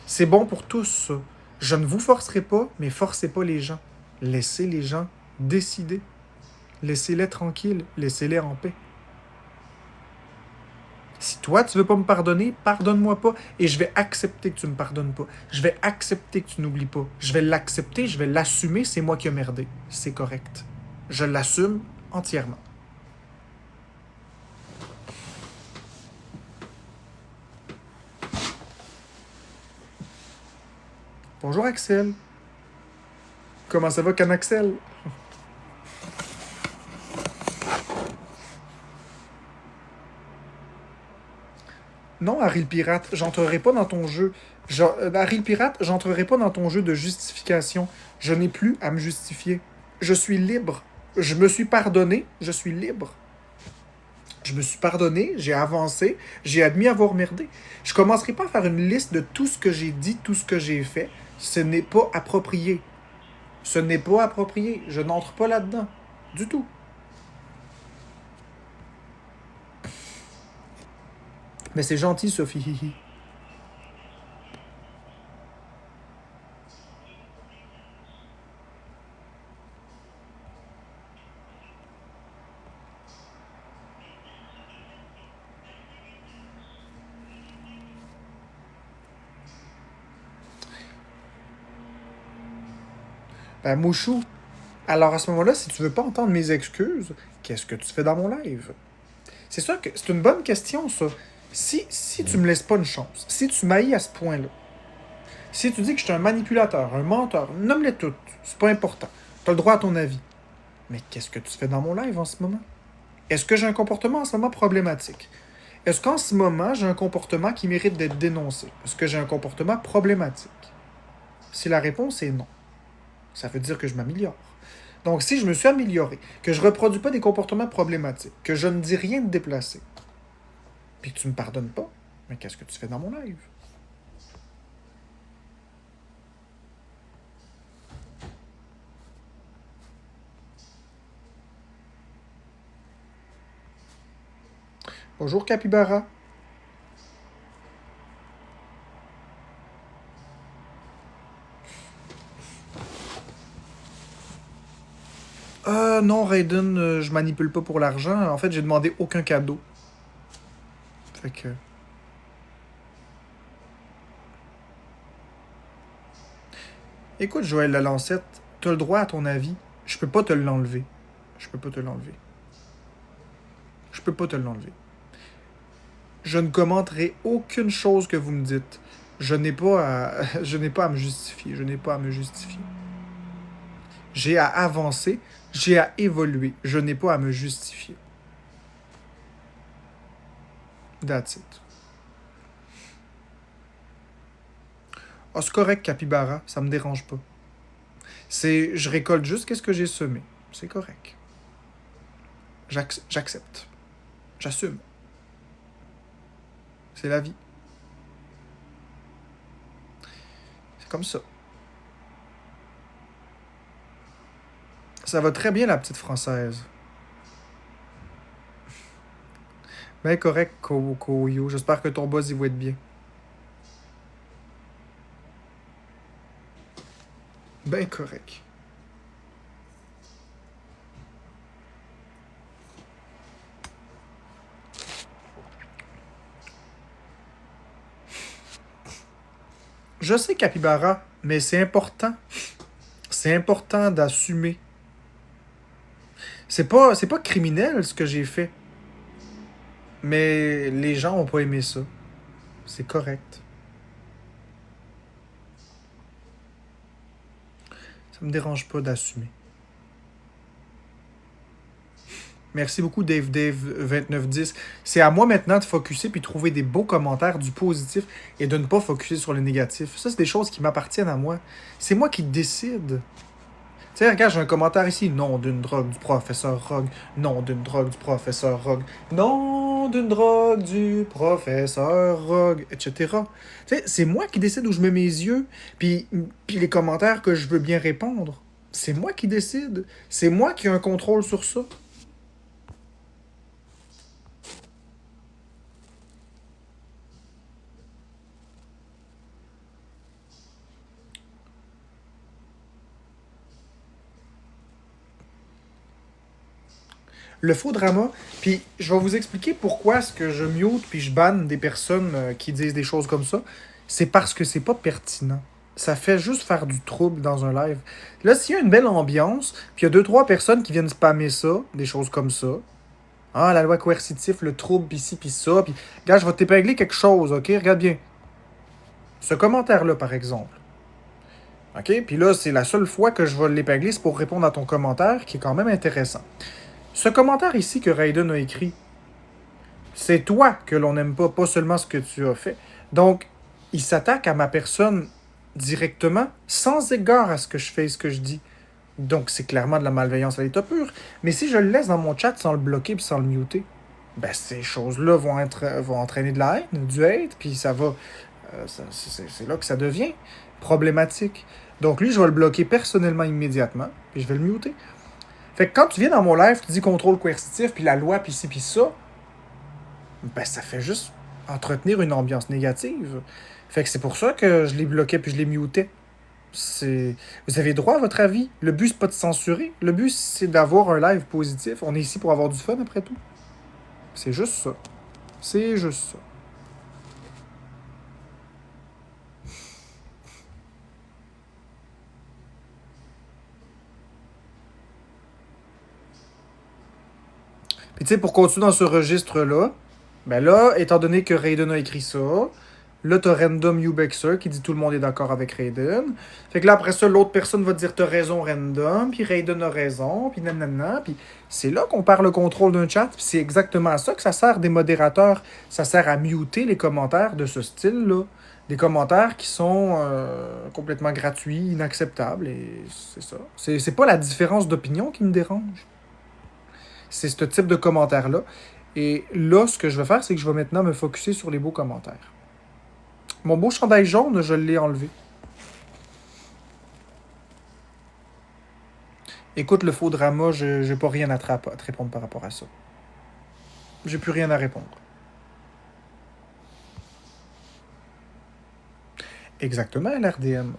C'est bon pour tous, ça. Je ne vous forcerai pas, mais forcez pas les gens. Laissez les gens décider. Laissez-les tranquilles. Laissez-les en paix. Si toi, tu veux pas me pardonner, pardonne-moi pas. Et je vais accepter que tu me pardonnes pas. Je vais accepter que tu n'oublies pas. Je vais l'accepter, je vais l'assumer. C'est moi qui ai merdé. C'est correct. Je l'assume entièrement. Bonjour Axel. Comment ça va, Canaxel? Non, Harry le pirate, j'entrerai pas dans ton jeu. Harry le pirate, j'entrerai pas dans ton jeu de justification. Je n'ai plus à me justifier. Je suis libre. Je me suis pardonné, je suis libre. Je me suis pardonné, j'ai avancé, j'ai admis avoir merdé. Je commencerai pas à faire une liste de tout ce que j'ai dit, tout ce que j'ai fait. Ce n'est pas approprié. Ce n'est pas approprié. Je n'entre pas là-dedans. Du tout. Mais c'est gentil, Sophie. Hihi. Ben, Mouchou, alors à ce moment-là, si tu veux pas entendre mes excuses, qu'est-ce que tu fais dans mon live? C'est sûr que c'est une bonne question, ça. Si tu me laisses pas une chance, si tu m'haïs à ce point-là, si tu dis que je suis un manipulateur, un menteur, nomme-les toutes, c'est pas important. T'as le droit à ton avis. Mais qu'est-ce que tu fais dans mon live en ce moment? Est-ce que j'ai un comportement en ce moment problématique? Est-ce qu'en ce moment, j'ai un comportement qui mérite d'être dénoncé? Est-ce que j'ai un comportement problématique? Si la réponse est non, ça veut dire que je m'améliore. Donc, si je me suis amélioré, que je ne reproduis pas des comportements problématiques, que je ne dis rien de déplacé, puis que tu ne me pardonnes pas, mais qu'est-ce que tu fais dans mon live? Bonjour Capybara. Non, Raiden, je manipule pas pour l'argent. En fait, j'ai demandé aucun cadeau. Fait que... Écoute, Joël Lalancette, t'as le droit à ton avis. Je peux pas te l'enlever. Je peux pas te l'enlever. Je peux pas te l'enlever. Je ne commenterai aucune chose que vous me dites. Je n'ai pas à... je n'ai pas à me justifier. Je n'ai pas à me justifier. J'ai à avancer. J'ai à évoluer. Je n'ai pas à me justifier. That's it. Ah, c'est correct, Capybara. Ça me dérange pas. Je récolte juste qu'est-ce que j'ai semé. C'est correct. J'accepte. J'assume. C'est la vie. C'est comme ça. Ça va très bien, la petite française. Ben correct, Koyo. J'espère que ton boss, il va être bien. Ben correct. Je sais, Capybara, mais c'est important. C'est important d'assumer. C'est pas criminel ce que j'ai fait. Mais les gens ont pas aimé ça. C'est correct. Ça me dérange pas d'assumer. Merci beaucoup, Dave2910. C'est à moi maintenant de focusser puis trouver des beaux commentaires, du positif, et de ne pas focuser sur le négatif. Ça, c'est des choses qui m'appartiennent à moi. C'est moi qui décide. Tu sais, regarde, j'ai un commentaire ici. Non d'une drogue du professeur Rogue. Non d'une drogue du professeur Rogue. Non d'une drogue du professeur Rogue, etc. Tu sais, c'est moi qui décide où je mets mes yeux, puis les commentaires que je veux bien répondre. C'est moi qui décide. C'est moi qui ai un contrôle sur ça. Le faux drama, puis je vais vous expliquer pourquoi est-ce que je mute puis je banne des personnes qui disent des choses comme ça. C'est parce que c'est pas pertinent. Ça fait juste faire du trouble dans un live. Là, s'il y a une belle ambiance, puis il y a 2-3 personnes qui viennent spammer ça, des choses comme ça. Ah, la loi coercitive, le trouble, pis ci, pis ça. Puis, regarde, je vais t'épingler quelque chose, ok? Regarde bien. Ce commentaire-là, par exemple. Ok? Puis là, c'est la seule fois que je vais l'épingler, c'est pour répondre à ton commentaire, qui est quand même intéressant. Ce commentaire ici que Raiden a écrit, C'est toi que l'on n'aime pas, pas seulement ce que tu as fait. Donc, il s'attaque à ma personne directement, sans égard à ce que je fais et ce que je dis. Donc, c'est clairement de la malveillance à l'état pur. Mais si je le laisse dans mon chat sans le bloquer puis sans le muter, ben ces choses-là vont entraîner de la haine, du hate, puis ça va... c'est là que ça devient problématique. Donc lui, je vais le bloquer personnellement immédiatement, puis je vais le muter. Fait que quand tu viens dans mon live, tu dis contrôle coercitif, puis la loi, puis ci, puis ça, ben ça fait juste entretenir une ambiance négative. Fait que c'est pour ça que je l'ai bloqué puis je l'ai muté. Vous avez droit à votre avis. Le but, c'est pas de censurer. Le but, c'est d'avoir un live positif. On est ici pour avoir du fun, après tout. C'est juste ça. C'est juste ça. Puis tu sais, pour continuer dans ce registre-là, ben là, étant donné que Raiden a écrit ça, là, t'as Random Ubexer qui dit tout le monde est d'accord avec Raiden. Fait que là, après ça, l'autre personne va te dire t'as raison, Random, puis Raiden a raison, puis nanana. Puis c'est là qu'on perd le contrôle d'un chat, puis c'est exactement à ça que ça sert des modérateurs. Ça sert à muter les commentaires de ce style-là. Des commentaires qui sont complètement gratuits, inacceptables, et c'est ça. C'est pas la différence d'opinion qui me dérange. C'est ce type de commentaires-là. Et là, ce que je vais faire, c'est que je vais maintenant me focusser sur les beaux commentaires. Mon beau chandail jaune, je l'ai enlevé. Écoute, le faux drama, j'ai pas rien à te répondre par rapport à ça. J'ai plus rien à répondre. Exactement, l'RDM.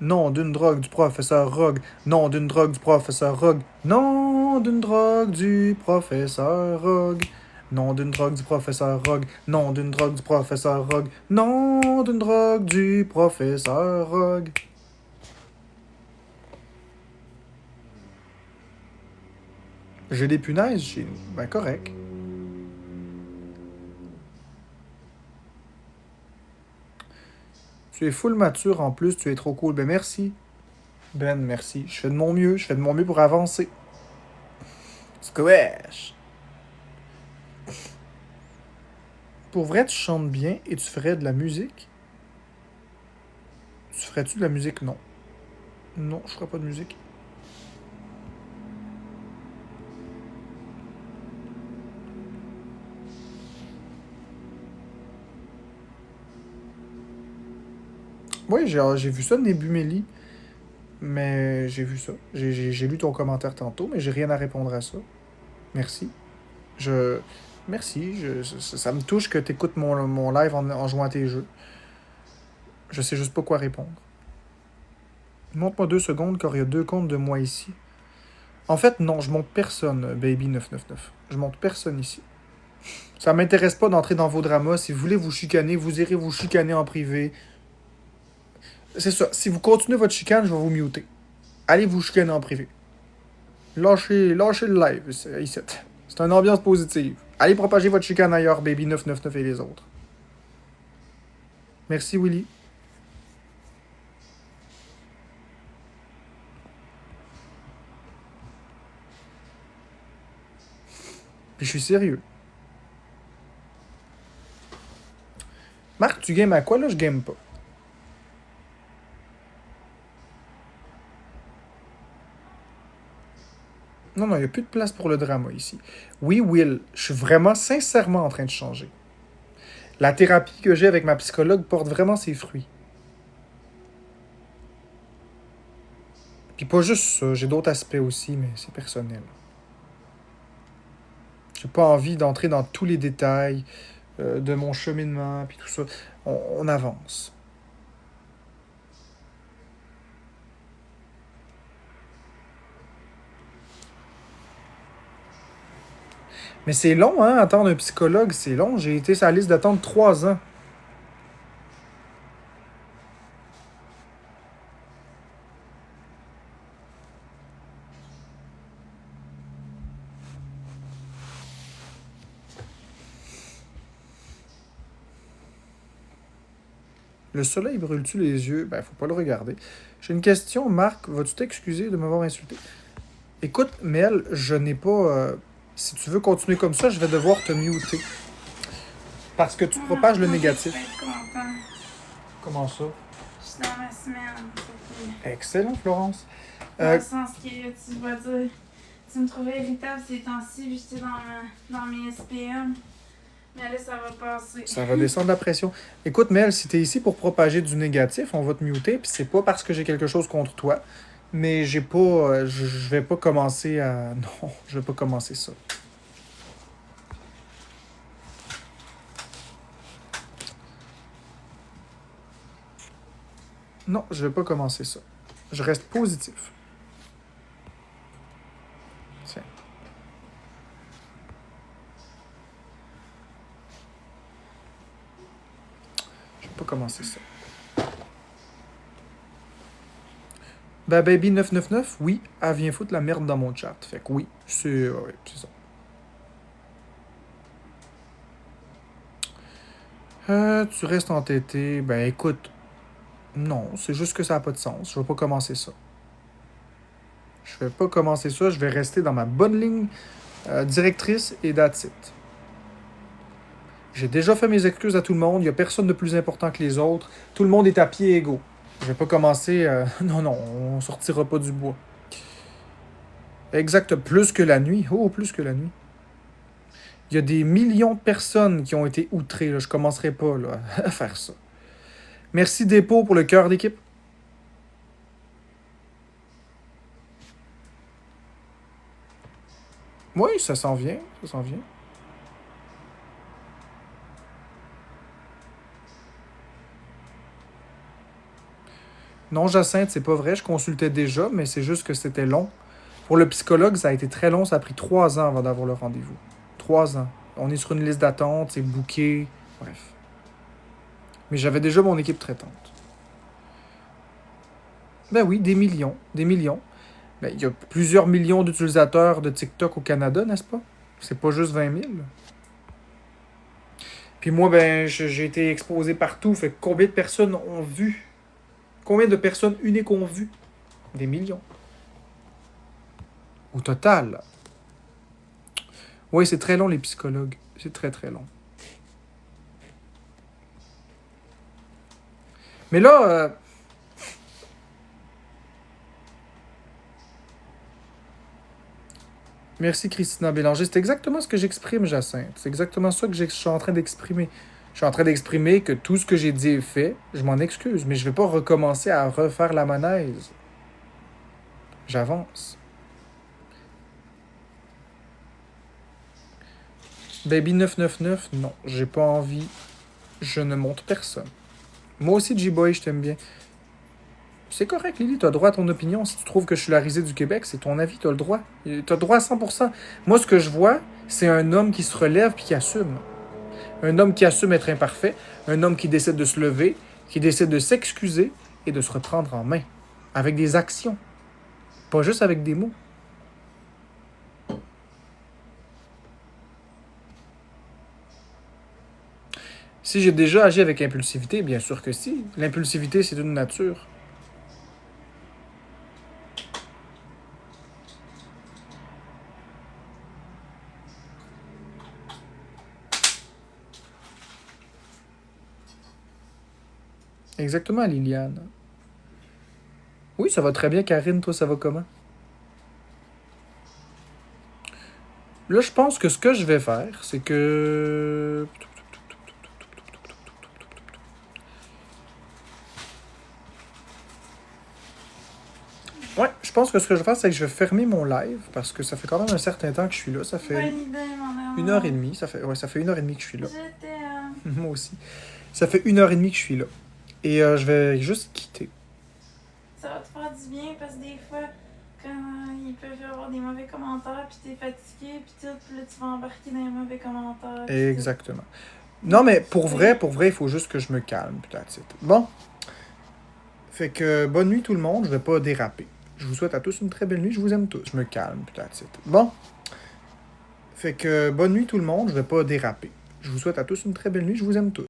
Non d'une drogue du professeur Rogue. Non d'une drogue du professeur Rogue. Non d'une drogue du professeur Rogue. Non d'une drogue du professeur Rogue. Non d'une drogue du professeur Rogue. Non d'une drogue du professeur Rogue. J'ai des punaises chez nous. Ben correct. Tu es full mature en plus, tu es trop cool. Ben merci. Ben merci. Je fais de mon mieux. Je fais de mon mieux pour avancer. Squash. Pour vrai, tu chantes bien et tu ferais de la musique? Tu ferais-tu de la musique? Non. Non, je ferais pas de musique. Oui, j'ai vu ça, Nebumeli. Mais j'ai vu ça. J'ai lu ton commentaire tantôt, mais j'ai rien à répondre à ça. Merci. Je. Merci. Ça me touche que tu écoutes mon live en jouant à tes jeux. Je sais juste pas quoi répondre. Montre-moi 2 secondes, car il y a 2 comptes de moi ici. En fait, non, je monte personne, Baby999. Je monte personne ici. Ça m'intéresse pas d'entrer dans vos dramas. Si vous voulez vous chicaner, vous irez vous chicaner en privé. C'est ça. Si vous continuez votre chicane, je vais vous muter. Allez vous chicaner en privé. Lâchez le live ici. C'est une ambiance positive. Allez propager votre chicane ailleurs, Baby999 et les autres. Merci, Willy. Puis je suis sérieux. Marc, tu games à quoi là? Je game pas. Non, il n'y a plus de place pour le drama ici. Oui, Will, je suis vraiment sincèrement en train de changer. La thérapie que j'ai avec ma psychologue porte vraiment ses fruits. Puis pas juste ça, j'ai d'autres aspects aussi, mais c'est personnel. J'ai pas envie d'entrer dans tous les détails de mon cheminement, puis tout ça. On avance. Mais c'est long, hein, attendre un psychologue, c'est long. J'ai été sur la liste d'attente 3 ans. Le soleil brûle-tu les yeux? Ben, faut pas le regarder. J'ai une question, Marc. Vas-tu t'excuser de m'avoir insulté? Écoute, Mel, je n'ai pas... Si tu veux continuer comme ça, je vais devoir te muter. Parce que tu propages le négatif. Je vais être content. Comment ça? Je suis dans ma semaine. Excellent, Florence. Dans le sens que tu vas dire, tu me trouvais irritable ces temps-ci, puis j'étais dans mes SPM. Mais là, ça va passer. Ça va descendre la pression. Écoute, Mel, si t'es ici pour propager du négatif, on va te muter, puis c'est pas parce que j'ai quelque chose contre toi, mais j'ai pas... je vais pas commencer à... Non, je vais pas commencer ça. Non, je vais pas commencer ça. Je reste positif. Tiens. Je vais pas commencer ça. Ben, Baby999, oui, elle vient foutre la merde dans mon chat. Fait que oui, c'est ça. Tu restes entêté. Ben, écoute, non, c'est juste que ça n'a pas de sens. Je vais pas commencer ça. Je vais pas commencer ça. Je vais rester dans ma bonne ligne directrice et that's it. J'ai déjà fait mes excuses à tout le monde. Il n'y a personne de plus important que les autres. Tout le monde est à pied égaux. Je vais pas commencer... Non, non, on sortira pas du bois. Exact. Plus que la nuit. Oh, plus que la nuit. Il y a des millions de personnes qui ont été outrées. Là. Je commencerai pas là, à faire ça. Merci Dépôt pour le cœur d'équipe. Oui, ça s'en vient. Ça s'en vient. Non, Jacinthe, c'est pas vrai. Je consultais déjà, mais c'est juste que c'était long. Pour le psychologue, ça a été très long. Ça a pris 3 ans avant d'avoir le rendez-vous. 3 ans. On est sur une liste d'attente, c'est booké. Bref. Mais j'avais déjà mon équipe traitante. Ben oui, des millions. Des millions. Ben, il y a plusieurs millions d'utilisateurs de TikTok au Canada, n'est-ce pas? C'est pas juste 20 000. Puis moi, ben, j'ai été exposé partout. Fait que combien de personnes ont vu? Combien de personnes uniques ont vu? Des millions. Au total. Oui, c'est très long, les psychologues. C'est très, très long. Mais là... Merci, Christina Bélanger. C'est exactement ce que j'exprime, Jacinthe. C'est exactement ça que je suis en train d'exprimer. Je suis en train d'exprimer que tout ce que j'ai dit est fait. Je m'en excuse, mais je ne vais pas recommencer à refaire la manège. J'avance. Baby999, non. J'ai pas envie. Je ne monte personne. Moi aussi, G-Boy, je t'aime bien. C'est correct, Lily, t'as droit à ton opinion. Si tu trouves que je suis la risée du Québec, c'est ton avis, t'as le droit. T'as le droit à 100%. Moi, ce que je vois, c'est un homme qui se relève puis qui assume. Un homme qui assume être imparfait. Un homme qui décide de se lever, qui décide de s'excuser et de se reprendre en main. Avec des actions. Pas juste avec des mots. Si j'ai déjà agi avec impulsivité, bien sûr que si. L'impulsivité, c'est une nature. Exactement, Liliane. Oui, ça va très bien, Karine. Toi, ça va comment? Là, je pense que ce que je vais faire, c'est que... Ouais, je pense que ce que je vais faire, c'est que je vais fermer mon live, parce que ça fait quand même un certain temps que je suis là. Ça fait Bonne idée, mon amour. 1h30. Ça fait 1h30 que je suis là. Je t'aime. Moi aussi. Ça fait 1h30 que je suis là. Et je vais juste quitter. Ça va te faire du bien parce que des fois, quand ils peuvent y avoir des mauvais commentaires, puis t'es fatigué, puis tout, puis là tu vas embarquer dans les mauvais commentaires. Exactement. Non, mais pour vrai, il faut juste que je me calme, peut-être. Bon. Fait que bonne nuit tout le monde. Je vais pas déraper. Je vous souhaite à tous une très belle nuit. Je vous aime tous. Je me calme, peut-être. Bon. Fait que bonne nuit tout le monde. Je vais pas déraper. Je vous souhaite à tous une très belle nuit. Je vous aime tous.